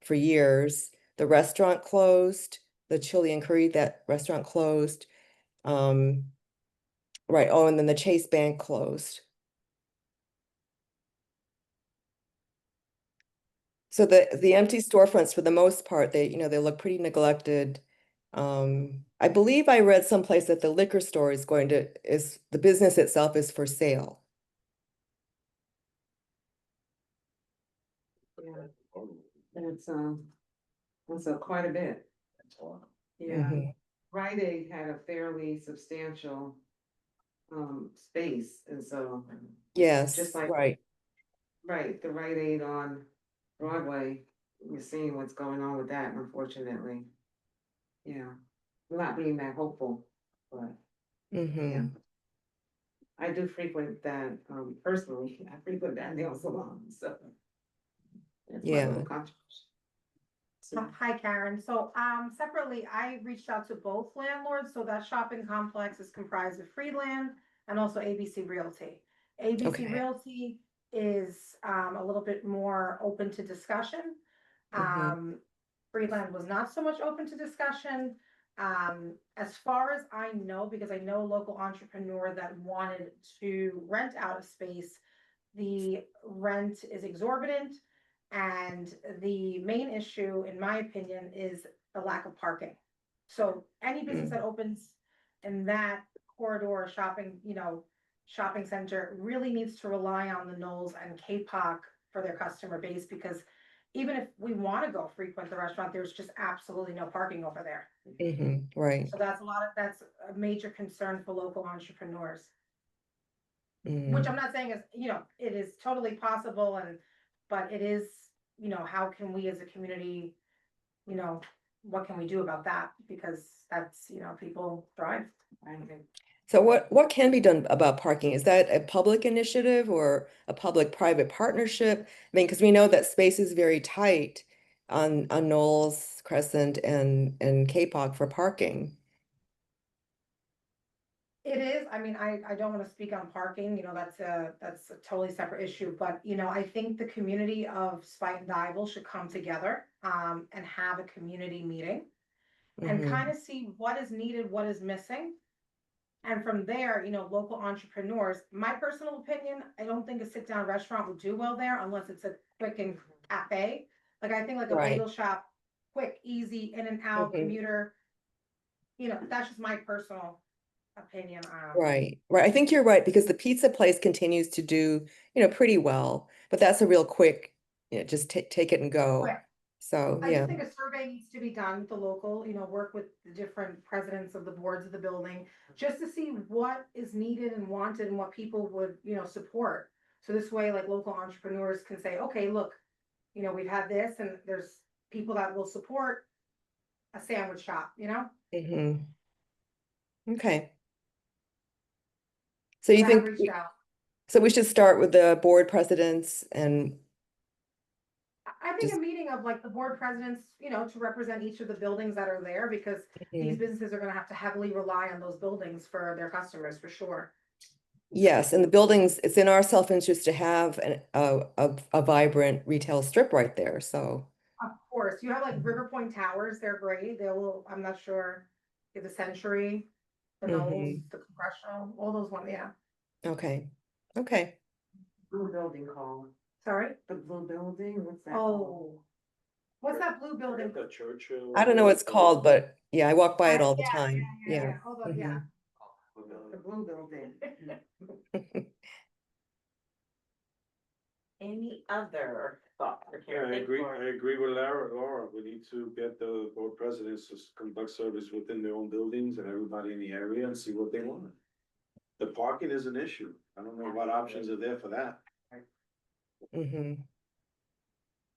for years. The restaurant closed, the Chili and Curry, that restaurant closed. Right, oh, and then the Chase Bank closed. So the empty storefronts, for the most part, they look pretty neglected. I believe I read someplace that the liquor store is the business itself is for sale. Yeah, and it's quite a bit. Yeah, Mhm. Rite Aid had a fairly substantial space, and so Yes, just like right. right, the Rite Aid on Broadway, you're seeing what's going on with that, unfortunately. Yeah, I'm not being that hopeful, but yeah. Mhm. I do frequent that, personally, I frequent that nail salon, so. It's my Yeah. little contribution. So, Hi, Karen. So, separately, I reached out to both landlords, so that shopping complex is comprised of Freeland and also ABC Realty. ABC Okay. Realty is, a little bit more open to discussion. Mhm. Freeland was not so much open to discussion. As far as I know, because I know a local entrepreneur that wanted to rent out a space, the rent is exorbitant. And the main issue, in my opinion, is the lack of parking. So any business that opens in that corridor shopping center really needs to rely on the Knowles and Kapok for their customer base, because even if we want to go frequent the restaurant, there's just absolutely no parking over there. Mhm. Right. So that's a major concern for local entrepreneurs. Mm. Which I'm not saying is, it is totally possible but it is, how can we as a community, what can we do about that? Because that's, people drive. So what can be done about parking? Is that a public initiative or a public-private partnership? I mean, because we know that space is very tight on Knowles Crescent and Kapok for parking. It is, I mean, I don't wanna speak on parking, that's a totally separate issue, but, I think the community of Spite and Dyeville should come together, and have a community meeting. And Mhm. kind of see what is needed, what is missing. And from there, local entrepreneurs, my personal opinion, I don't think a sit-down restaurant would do well there unless it's a quick and cafe. Like, I think like a Right. bagel shop, quick, easy, in and out, Mhm. commuter. That's just my personal opinion. Right, right. I think you're right because the pizza place continues to do, pretty well, but that's a real quick, just take it and go. Quick. So, I yeah. just think a survey needs to be done with the local, work with the different presidents of the boards of the building, just to see what is needed and wanted and what people would, support. So this way, like, local entrepreneurs can say, okay, look, we've had this and there's people that will support a sandwich shop, Mhm. Okay. So you I have think, reached out. so we should start with the board presidents and, I think Just- a meeting of like the board presidents, to represent each of the buildings that are there, because these Mhm. businesses are gonna have to heavily rely on those buildings for their customers, for sure. Yes, and the buildings, it's in our self-interest to have a vibrant retail strip right there, so. Of course, you have like Mhm. River Point Towers, they're great, I'm not sure, if the Century, the Knowles, Mhm. the Congressional, all those ones, yeah. Okay, okay. Blue building called, Sorry? the blue building, what's that? Oh, what's that blue building? The Churchill. I don't know what it's called, but yeah, I walk by it all the Yeah, time. yeah, hold on, yeah. The blue building. Any other thoughts? Yeah, I agree with Laura. We need to get the board presidents to conduct service within their own buildings and everybody in the area and see what they want. The parking is an issue. I don't know what options are there for that, Mhm.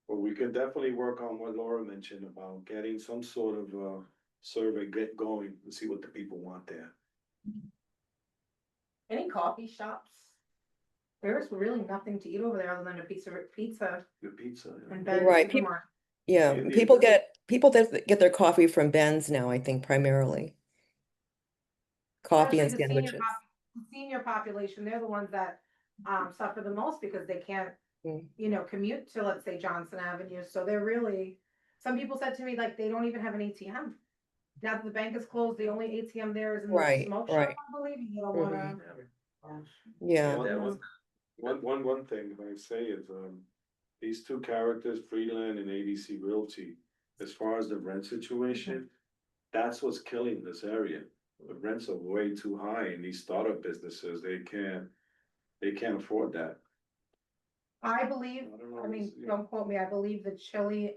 but we could definitely work on what Laura mentioned about getting some sort of survey get going and see what the people want there. Any coffee shops? There's really nothing to eat over there other than a pizza The pizza. Yeah. and Ben's Right, Supermarket. Yeah, Indeed. people that get their coffee from Ben's now, I think primarily. Coffee and Especially the sandwiches. senior population, they're the ones that suffer the most because they can't, Mm. commute to, let's say, Johnson Avenue. So they're really, some people said to me, like, they don't even have an ATM. Now that the bank is closed, the only ATM there is in the Right, smoke shop, right. I believe. You don't wanna. Yeah, That was- One thing I say is, these two characters, Freeland and ABC Realty, as far as the rent situation, that's what's killing this area. The rents are way too high in these startup businesses. They can't afford that. I believe, I don't know, I mean, yeah. don't quote me, I believe the chili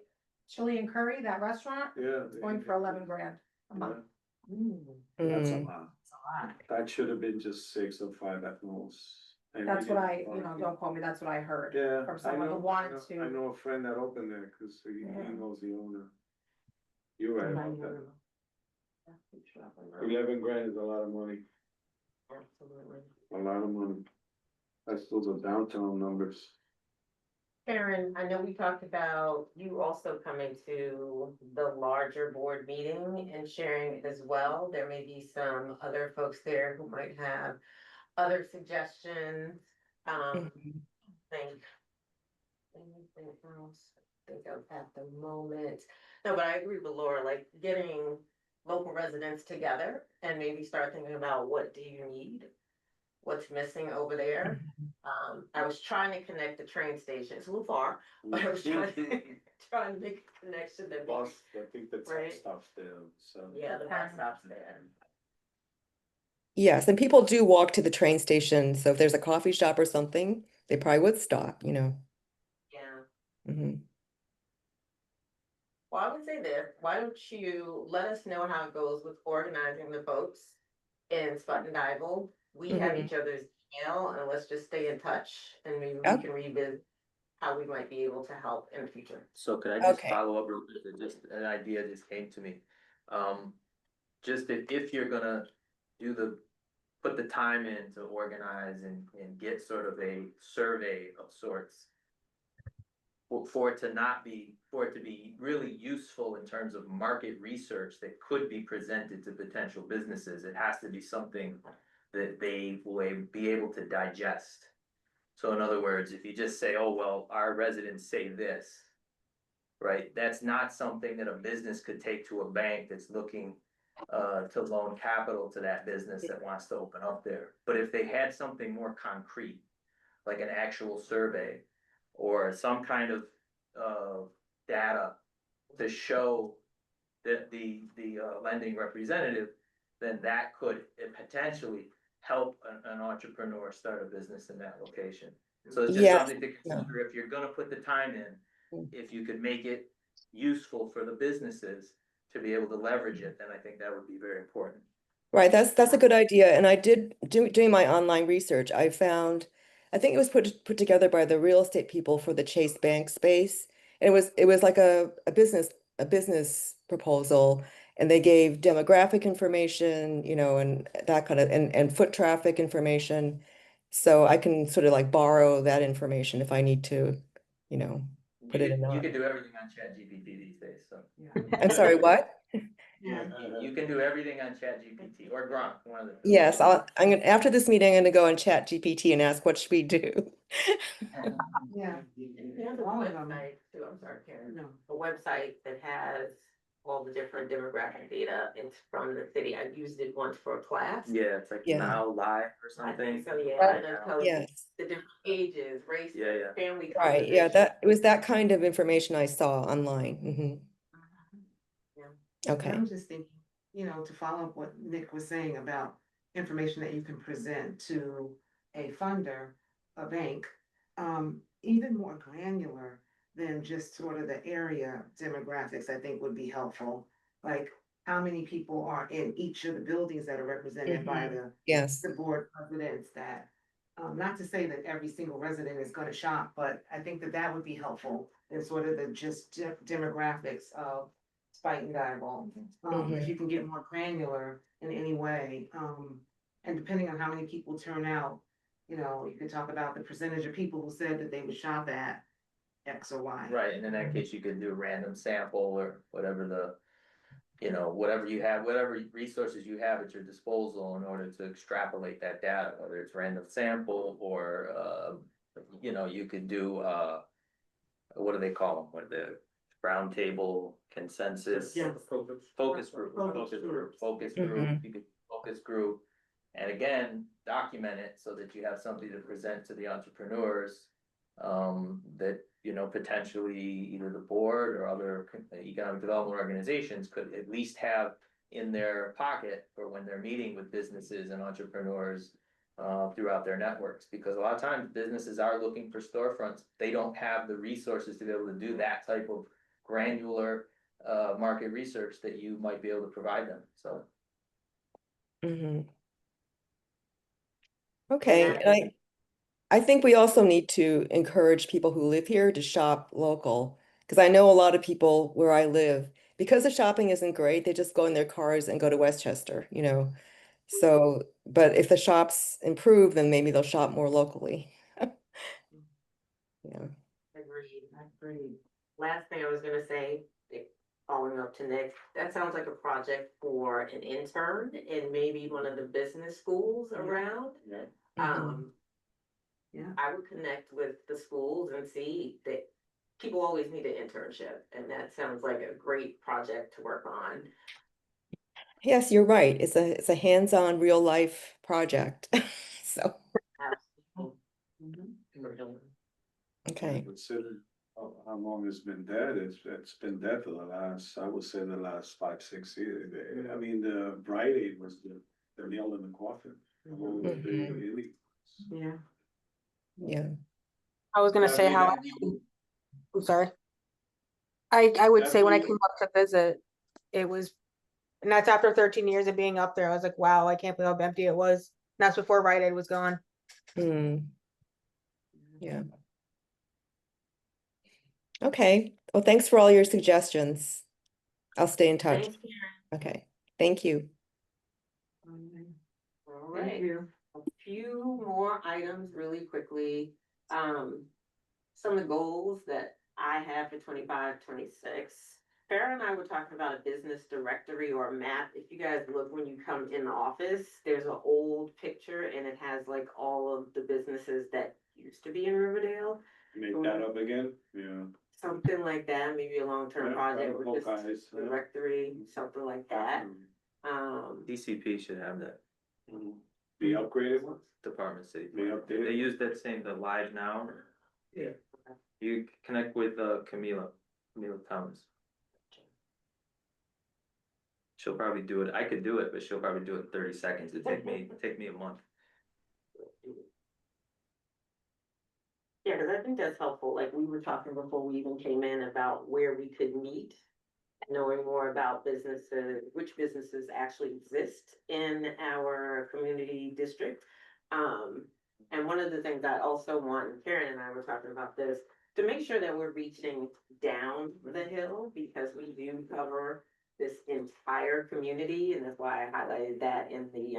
and curry, that restaurant, Yeah. is going for 11 grand a month. That's a Mm. lot. That should have been just 6 or 5 at most. And That's we what didn't park it. don't quote me, that's what I heard. Yeah, from I someone who know, wanted to- I know a friend that opened there, cause he Yeah. knows the owner. You're right about that. 11 grand is a lot of money, Absolutely. a lot of money. That's those are downtown numbers. Karen, I know we talked about you also coming to the larger board meeting and sharing as well. There may be some other folks there who might have other suggestions. Mhm. Think anything else I think of at the moment. No, but I agree with Laura, like getting local residents together and maybe start thinking about what do you need? What's missing over there? I was trying to connect the train station, it's a little far, but I was trying to make a connection that. Bus, I think that's Right. stuff there, so. Yeah, the bus stops there. Yes, and people do walk to the train station, so if there's a coffee shop or something, they probably would stop. Yeah. Mhm. Well, I would say this, why don't you let us know how it goes with organizing the folks in Sput and Dyeville? We have Mhm. each other's email and let's just stay in touch and maybe we Yep. can revisit how we might be able to help in the future. So could I just Okay. follow up real quick? Just an idea just came to me. Just if you're gonna put the time in to organize and get sort of a survey of sorts. For it to be really useful in terms of market research that could be presented to potential businesses, it has to be something that they will be able to digest. So in other words, if you just say, oh, well, our residents say this, right? That's not something that a business could take to a bank that's looking to loan capital to that business that wants to open up there. But if they had something more concrete, like an actual survey or some kind of data to show that the lending representative, then that could potentially help an entrepreneur start a business in that location. So it's just Yes, something to consider if you're gonna put the time in, if you could make it useful for the businesses to be able to leverage it, then I think that would be very important. right, that's a good idea, and I did, doing my online research, I found, I think it was put together by the real estate people for the Chase Bank space. And it was like a business proposal, and they gave demographic information, you know, and that kind of, and foot traffic information. So I can sort of like borrow that information if I need to, you know, put it in. You can do everything on ChatGPT these days, so. I'm sorry, what? You can do everything on ChatGPT or Grok, one of the. Yes, I'm gonna, after this meeting, I'm gonna go on Chat GPT and ask what should we do. Yeah. There's a All of them. website too, I'm sorry, Karen, No. a website that has all the different demographic data. It's from the city. I used it once for a class. Yeah, it's like Yeah. Now Live or I something. think so, yeah, and it tells you Yes, the different ages, race, Yeah, yeah. family right, yeah, composition. it was that kind of information I saw online. Mhm. And Okay, I'm just thinking, you know, to follow up what Nick was saying about information that you can present to a funder, a bank, even more granular than just sort of the area demographics, I think would be helpful. Like how many people are in each of the buildings that are represented by yes, the board presidents that, not to say that every single resident is gonna shop, but I think that that would be helpful in sort of the just demographics of Spike and Diboll. If you can get more granular in any way, and depending on how many people turn out, you know, you could talk about the percentage of people who said that they would shop at X or Y. Right, and in that case, you could do a random sample or whatever whatever you have, whatever resources you have at your disposal in order to extrapolate that data, whether it's random sample or, you could do, what do they call them? What the round table consensus? Yeah. Focus group, Mhm. you could focus group. And again, document it so that you have something to present to the entrepreneurs. That, potentially either the board or other economic development organizations could at least have in their pocket for when they're meeting with businesses and entrepreneurs. Throughout their networks, because a lot of times businesses are looking for storefronts, they don't have the resources to be able to do that type of granular market research that you might be able to provide them, so. mhm. Okay, that and I think we also need to encourage people who live here to shop local. Because I know a lot of people where I live, because the shopping isn't great, they just go in their cars and go to Westchester, you know. So, but if the shops improve, then maybe they'll shop more locally. Yeah. Agreed. Last thing I was gonna say, following up to Nick, that sounds like a project for an intern in maybe one of the business schools around. Mhm. Yeah. I would connect with the schools and see that people always need an internship, and that sounds like a great project to work on. Yes, you're right. It's a hands-on real life project. So, okay. Consider how long it's been dead, it's been dead for the last, I would say the last 5-6 years. I mean, the Bright Aid was the nail in the coffin. Mhm. Yeah. Yeah. I was gonna I say mean, how, I'm sorry. I would say when I Definitely. came up to visit, it was, and that's after 13 years of being up there, I was like, wow, I can't believe how empty it was. And that's before Rite Aid was gone. Hmm. Yeah. Okay, well, thanks for all your suggestions. I'll stay in touch. Thanks, Karen. Okay, thank you. All right, a few more items really quickly. Some of the goals that I have for 25, 26. Farah and I were talking about a business directory or a map. If you guys look when you come in the office, there's an old picture and it has like all of the businesses that used to be in Riverdale. Make that up again, yeah. Something like that, maybe a long-term Yeah, project or just guys, yeah. directory, something like that. DCP should have that, Be upgraded, Department City. be updated. They use that same, the Live Now. Yeah. You connect with Camila Thomas. She'll probably do it. I could do it, but she'll probably do it in 30 seconds. It'd take me a month. Yeah, because I think that's helpful. Like we were talking before we even came in about where we could meet. Knowing more about businesses, which businesses actually exist in our community district. And one of the things I also want, and Karen and I were talking about this, to make sure that we're reaching down the hill because we do cover this entire community. And that's why I highlighted that in the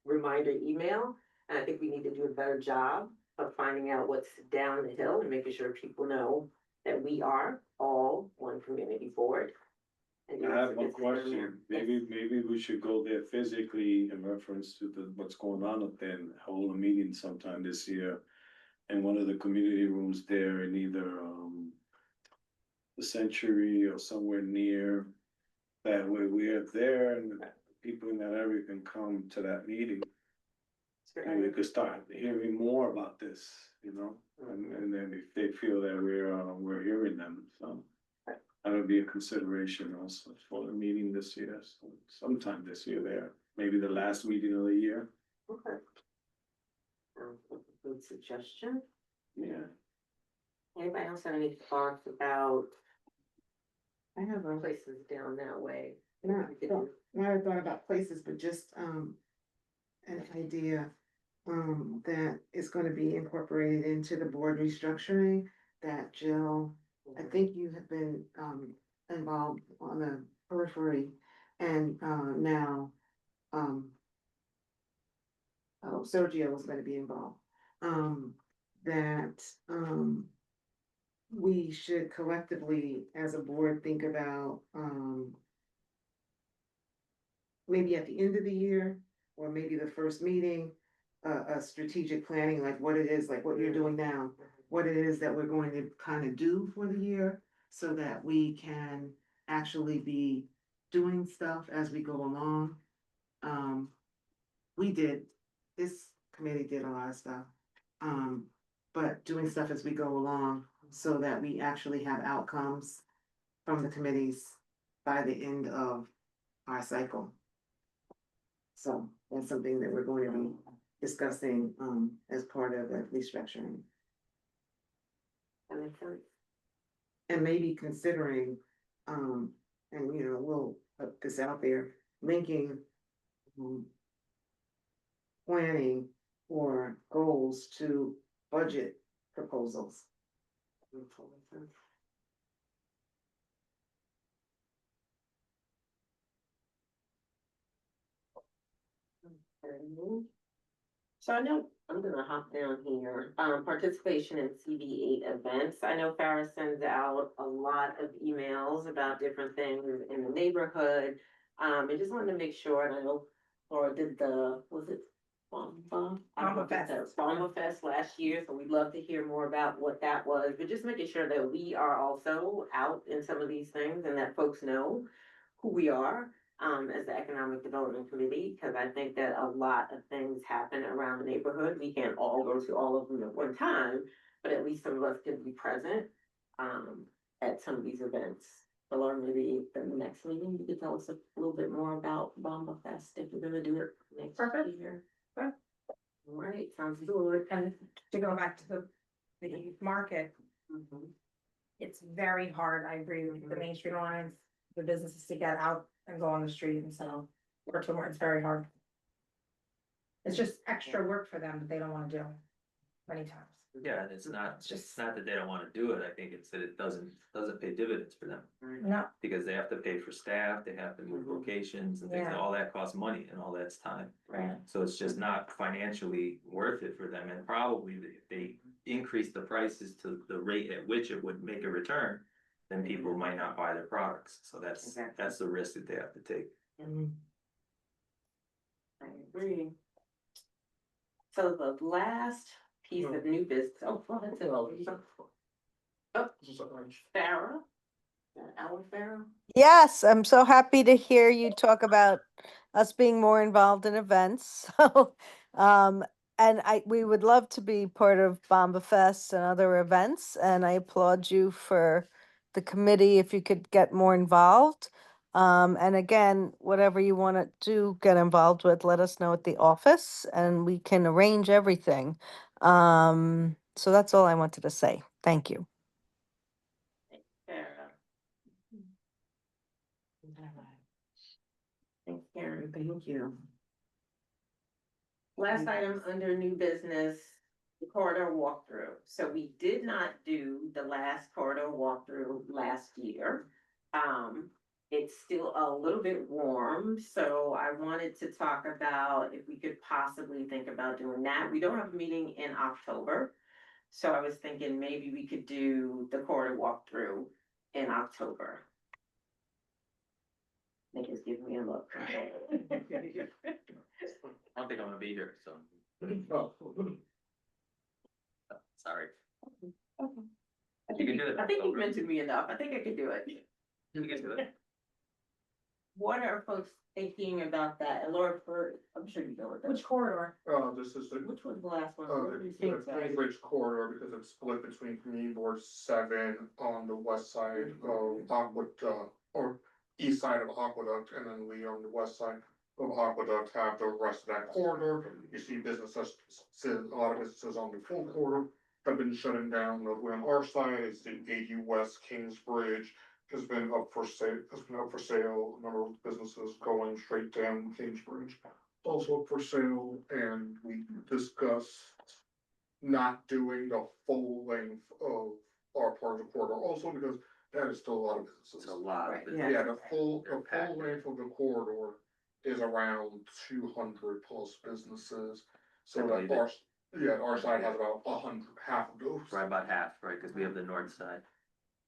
reminder email. And I think we need to do a better job of finding out what's down the hill and making sure people know that we are all one community board. I have one question, maybe we should go there physically in reference to what's going on up there and hold a meeting sometime this year. In one of the community rooms there in either, the Century or somewhere near. That way we are there and the people in that area can come to that meeting. And we could start hearing more about this, you know, and then if they feel that we're hearing them, so. That would be a consideration also for the meeting this year, so sometime this year there, maybe the last meeting of the year. Okay. Good suggestion. Yeah. Anybody else have any thoughts about I have a, places down that way? not, not a thought about places, but just, an idea, that is gonna be incorporated into the board restructuring that Jill, I think you have been involved on the periphery and now Sergio is gonna be involved. That we should collectively as a board think about maybe at the end of the year or maybe the first meeting, a strategic planning, like what it is, like what you're doing now, what it is that we're going to kind of do for the year so that we can actually be doing stuff as we go along. This committee did a lot of stuff, but doing stuff as we go along so that we actually have outcomes from the committees by the end of our cycle. So that's something that we're going to be discussing as part of the restructuring. That makes sense. And maybe considering, and you know, we'll put this out there, linking planning or goals to budget proposals. Makes total sense. So I know, I'm gonna hop down here, participation in CB8 events. I know Farah sends out a lot of emails about different things in the neighborhood. I just wanted to make sure, and I know Laura did was it Bomba? Bomba Fest. Bomba Fest last year, so we'd love to hear more about what that was, but just making sure that we are also out in some of these things and that folks know who we are. As the Economic Development Committee, because I think that a lot of things happen around the neighborhood. We can't all go to all of them at one time, but at least some of us can be present at some of these events. So Laura, maybe at the next meeting, you could tell us a little bit more about Bomba Fest if we're gonna do it next Perfect. year. Sure. All right, sounds good. And to go back to the market, it's very hard, I agree with the Main Street Alliance, the businesses to get out and go on the street and sell, or to work, it's very hard. It's just extra work for them that they don't wanna do many times. Yeah, and it's not that they don't wanna do it, I think it's that it doesn't pay dividends for them. No, Because they have to pay for staff, they have to move locations and things, Yeah. all that costs money and all that's time. right, So it's just not financially worth it for them, and probably if they increase the prices to the rate at which it would make a return, then people might not buy their products, so Exactly. that's the risk that they have to take. I agree. So the last piece of new business, oh, well, that's it. Oh, Farah, Alan Farah. Yes, I'm so happy to hear you talk about us being more involved in events. So, and we would love to be part of Bomba Fest and other events, and I applaud you for the committee if you could get more involved. And again, whatever you want to do, get involved with, let us know at the office and we can arrange everything. So that's all I wanted to say. Thank you. Farah. Thanks, Karen, thank you. Last item under new business, the corridor walkthrough. So we did not do the last corridor walkthrough last year. It's still a little bit warm, so I wanted to talk about if we could possibly think about doing that. We don't have a meeting in October. So I was thinking maybe we could do the corridor walkthrough in October. Nick is giving me a look. I don't think I'm gonna be here, so, sorry. I You can do it. I think you mentioned me enough. I think I could do it. You can do it. What are folks thinking about that? And Laura, I'm sure you know what that is. which corridor? This is the, Which was the last one? it's the Greenwich corridor because it's split between Community Board 7 on the west side of Aqueduct, or east side of Aqueduct, and then we on the west side of Aqueduct have the rest of that corridor. You see businesses, a lot of businesses on the full corridor have been shutting down. We're on our side, it's the AU West Kingsbridge has been up for sale, A number of businesses going straight down Kingsbridge. Also up for sale, and we discussed not doing the full length of our part of the corridor, also because that is still a lot of businesses. It's a lot. Right, of yeah. Yeah, the full They're packed. length of the corridor is around 200 plus businesses. I So believe that our side has about 100, half of those. Right, about half, right, cause we have the north side,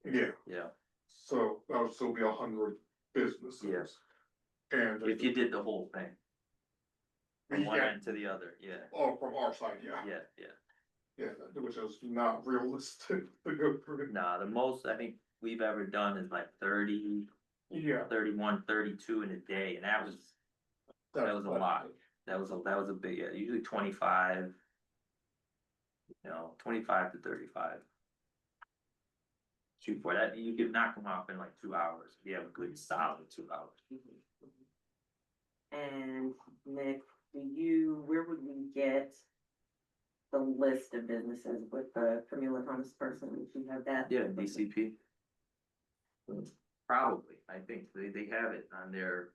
Yeah, yeah. so that would still be 100 businesses. Yes. And If you did the whole thing, from one yeah, end to the other, yeah, from our side, yeah, yeah. which is not realistic to go through. Nah, the most I think we've ever done is like 30, Yeah. 31, 32 in a day, and that was a lot. That was a big, yeah, usually 25. 25 to 35. Shoot for that, you could knock them off in like 2 hours, if you have a good solid 2 hours. And Nick, where would we get the list of businesses with the Camila Thomas person? Would you have that? Yeah, DCP. Probably, I think they have it on their,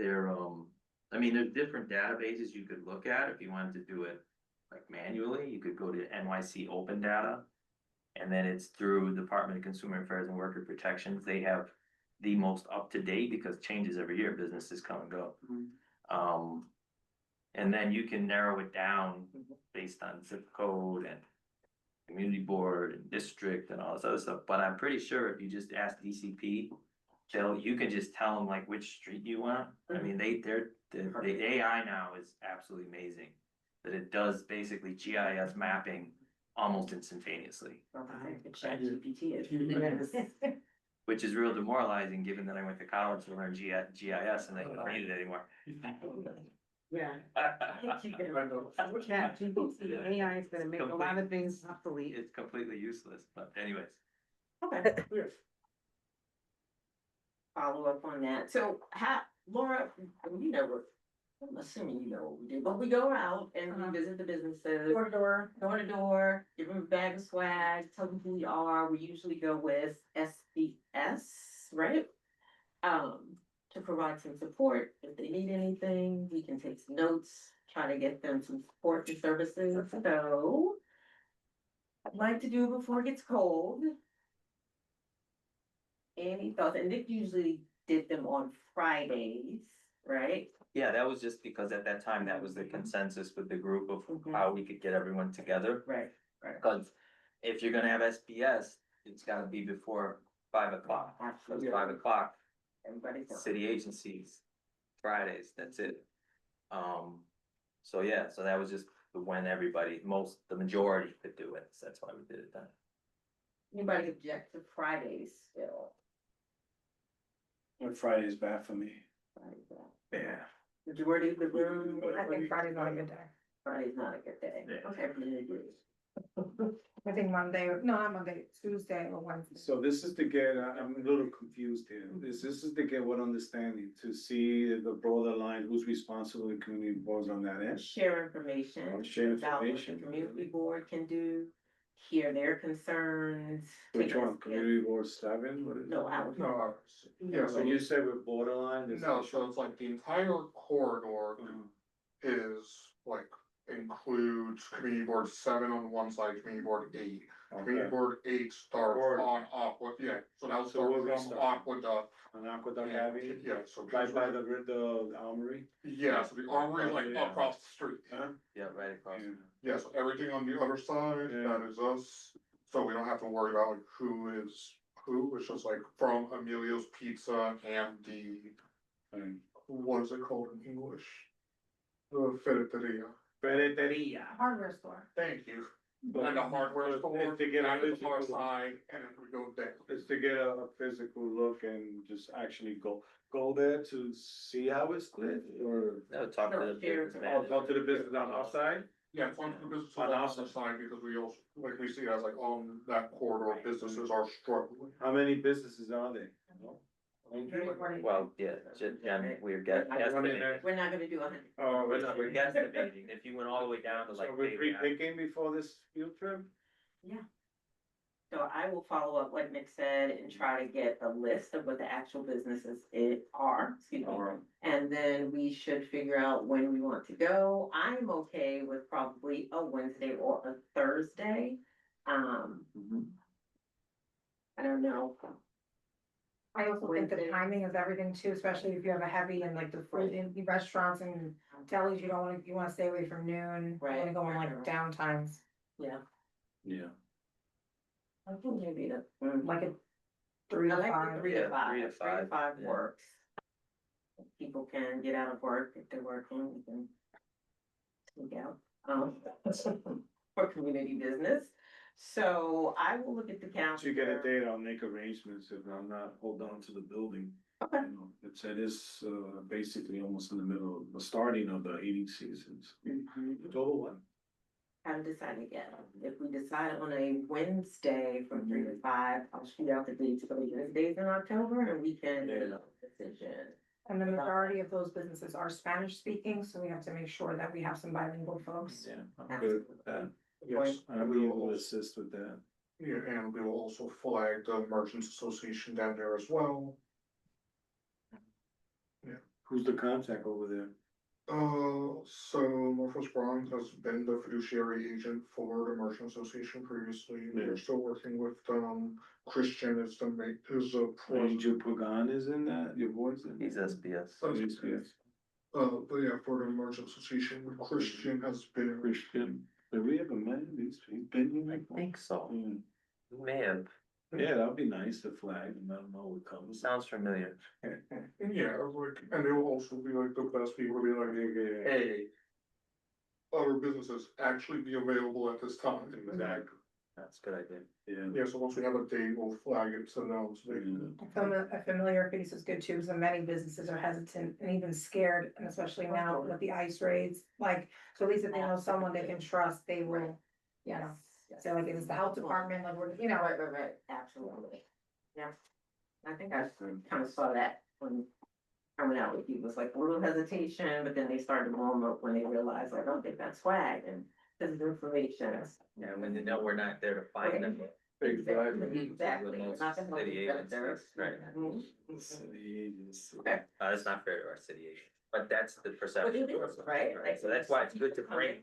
I mean, there's different databases you could look at if you wanted to do it like manually. You could go to NYC Open Data, and then it's through Department of Consumer Affairs and Worker Protections. They have the most up to date because changes every year, businesses come and go. And then you can narrow it down based on zip code and community board and district and all this other stuff. But I'm pretty sure if you just ask DCP, you can just tell them like which street you want. I mean, the AI now is absolutely amazing. That it does basically GIS mapping almost instantaneously, ChatGPT is. which is real demoralizing given that I went to college to learn GIS and I don't read it anymore. Yeah. ChatGPT, AI is gonna make a lot of things obsolete. It's completely useless, but anyways. Okay. Follow up on that. So Laura, I'm assuming you know what we do, but we go out and we visit the businesses. Door to door. Door to door, give them a bag of swag, tell them who we are. We usually go with SBS, right? To provide some support. If they need anything, we can take some notes, try to get them some support and services. So like to do it before it gets cold. Any thoughts? And Nick usually did them on Fridays, right? Yeah, that was just because at that time, that was the consensus with the group of Mhm. how we could get everyone together. Right. Cause if you're gonna have SBS, it's gotta be before 5 o'clock. Cause Absolutely. 5 o'clock, Everybody's. city agencies, Fridays, that's it. So yeah, so that was just when everybody, the majority could do it, so that's why we did it then. Anybody object to Fridays still? Friday's bad for me. Friday's not. Yeah. Majority of the room. I think Friday's not a good day. Friday's not a good day. Yeah. Okay, everybody agrees. I think Monday, no, not Monday, Tuesday or Wednesday. So this is to get, I'm a little confused here. This is to get what understanding, to see the broader line, who's responsible in community boards on that end? Share information. Share about what the information. Community board can do, hear their concerns. Which take a- one, community board 7? What is it? No, ours. No, yeah, So so you said we're borderline? this no, issue? so it's like the entire corridor Mhm. is like includes community board 7 on one side, community board 8. Community Okay. board 8 starts Corridor. on Aqua, yeah, so that So where we starts from start? Aqueduct. On Aqueduct Avenue? Yeah, so. Right by the armory? Yeah, so the armory is like Yeah. across the street. Huh? Yeah, right across. Yeah. Yeah, so everything on the other side, Yeah. that is us, so we don't have to worry about like who is who, it's just like from Emilio's Pizza and the, And what is it called in English? The Ferreteria, Ferreteria. Hardware store. thank you. But- And the hardware but store, it's to get a that is our physical- side, and then we go down. It's to get a physical look and just actually go there to see how it's split, or? No, talk to No, the share business it. manager. Talk to the business on our side? Yeah, it's on the business On on our our side, because we also, like, we see it as like on that corridor, businesses are struggling. How many businesses are there? Well, yeah, we're guesstimating. We're not gonna do 100. Oh, We're guesstimating, if you went all the way down to like. So we're Bailey Ave- pre-picking before this field trip? So I will follow up what Nick said and try to get a list of what the actual businesses are, excuse me. And then we should figure out when we want to go. I'm okay with probably a Wednesday or a Thursday. I don't know. I also think the Wednesday. timing is everything too, especially if you have a heavy and like the food in the restaurants and delis, you wanna stay away from noon. You wanna Right, go on like right. downtimes, Yeah. Yeah. I think maybe the. like a 3 I to like the 5. 3 to 5. 3 to 5, 5 yeah. works. People can get out of work if they're working, we can. Sneak out, for community business. So I will look at the calendar. Once you get a date, I'll make arrangements if I'm not hold on to the building. Okay. You know, it is basically almost in the middle of the starting of the eating seasons. Total one. Haven't decided yet. If we decide on a Wednesday from 3 to 5, I'll shoot out the dates for the Wednesdays in October and we can make a decision. And the majority of those businesses are Spanish speaking, so we have to make sure that we have some bilingual folks. Yeah, I'm good with that. Yes, I and we will will, assist with that. yeah, and we will also flag the Merchants Association down there as well. Who's the contact over there? So Northwest Bronx has been the fiduciary agent for the Merchant Association previously. They're still working with, Christian is is a president. Angel Pagan is in that, your voice in? He's SBS. SBS. But yeah, for the Merchant Association, Christian has been. Christian, have we ever met him? He's been here? I think so. Mm. You may have, Yeah, that'd be nice to flag and let them know what comes. sounds familiar. Yeah, like, and they will also be like the best people to be like, hey, other businesses actually be available at this time. Exactly. That's a good idea. Yeah. Yeah, so once we have a date, we'll flag it to them, so they can. A familiar face is good too, so many businesses are hesitant and even scared, and especially now with the ICE raids, like, so at least if they know someone they can trust, they will, you know. Yes. So like, it is the health department, like, we're, you know, Right, absolutely. Yeah. I think I kind of saw that when coming out with you, it was like a little hesitation, but then they started blowing up when they realized like, oh, that's swag and this is information. Yeah, when they know we're not there to find them. Exactly. With most Not gonna city hold that there. agencies, right. Mhm. City agency. Okay. That's not fair to our city agent, but that's the perception. But it is, right? Like, So that's why it's good to bring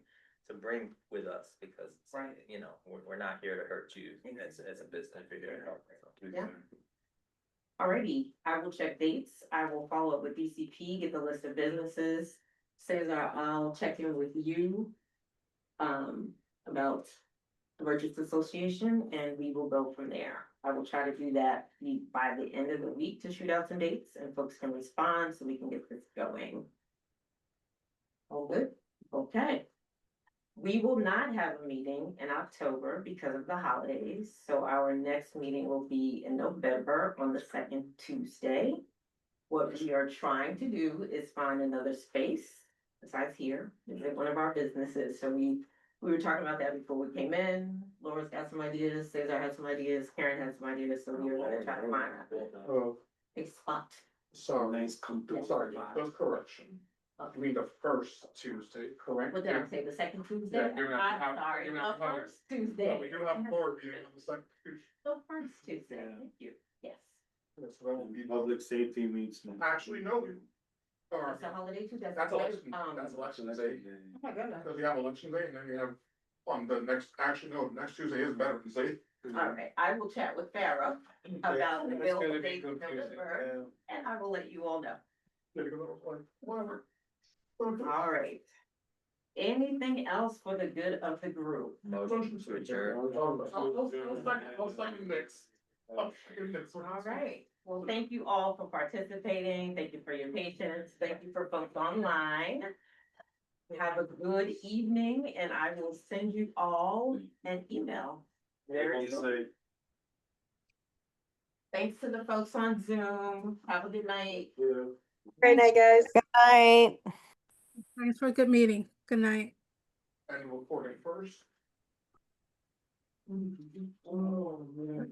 to bring with us, because, Right. you know, we're not here to hurt you as a business, we're here to help. So. Yeah. Alrighty, I will check dates. I will follow up with DCP, get the list of businesses. Cesar, I'll check in with you. About the Merchants Association, and we will go from there. I will try to do that by the end of the week to shoot out some dates and folks can respond so we can get this going. All good? Okay. We will not have a meeting in October because of the holidays, so our next meeting will be in November on the second Tuesday. What we are trying to do is find another space besides here, visit one of our businesses, so we were talking about that before we came in. Laura's got some ideas, Cesar has some ideas, Karen has some ideas, so we're gonna try to find a spot. Sorry, Nice come to. sorry, those correction. You mean the first Tuesday, correct? What did I say, the second Tuesday? Yeah, you're gonna have to I'm have- sorry, you're the gonna have to have- first Tuesday. We do have board meeting on the second Tuesday. The first Tuesday, thank you, yes. Yes, so that will be Public safety meets. next. Actually, no. Or, That's a holiday too, that's election, that's Oh election day, my goodness. because we have election day and then you have, on the next, actually, no, next Tuesday is Veterans Day. All right, I will chat with Farah about the It's available gonna be dates in confusing, November, and I will let you all know. Whatever. All right. Anything else for the good of the group? Motion to adjourn. I'll second next. All right, well, thank you all for participating, thank you for your patience, thank you for folks online. Have a good evening, and I will send you all an email. Very good. Thanks to the folks on Zoom, have a good night. Great night, guys. Night. Thanks for a good meeting. Good night. And reporting first. Oh, man.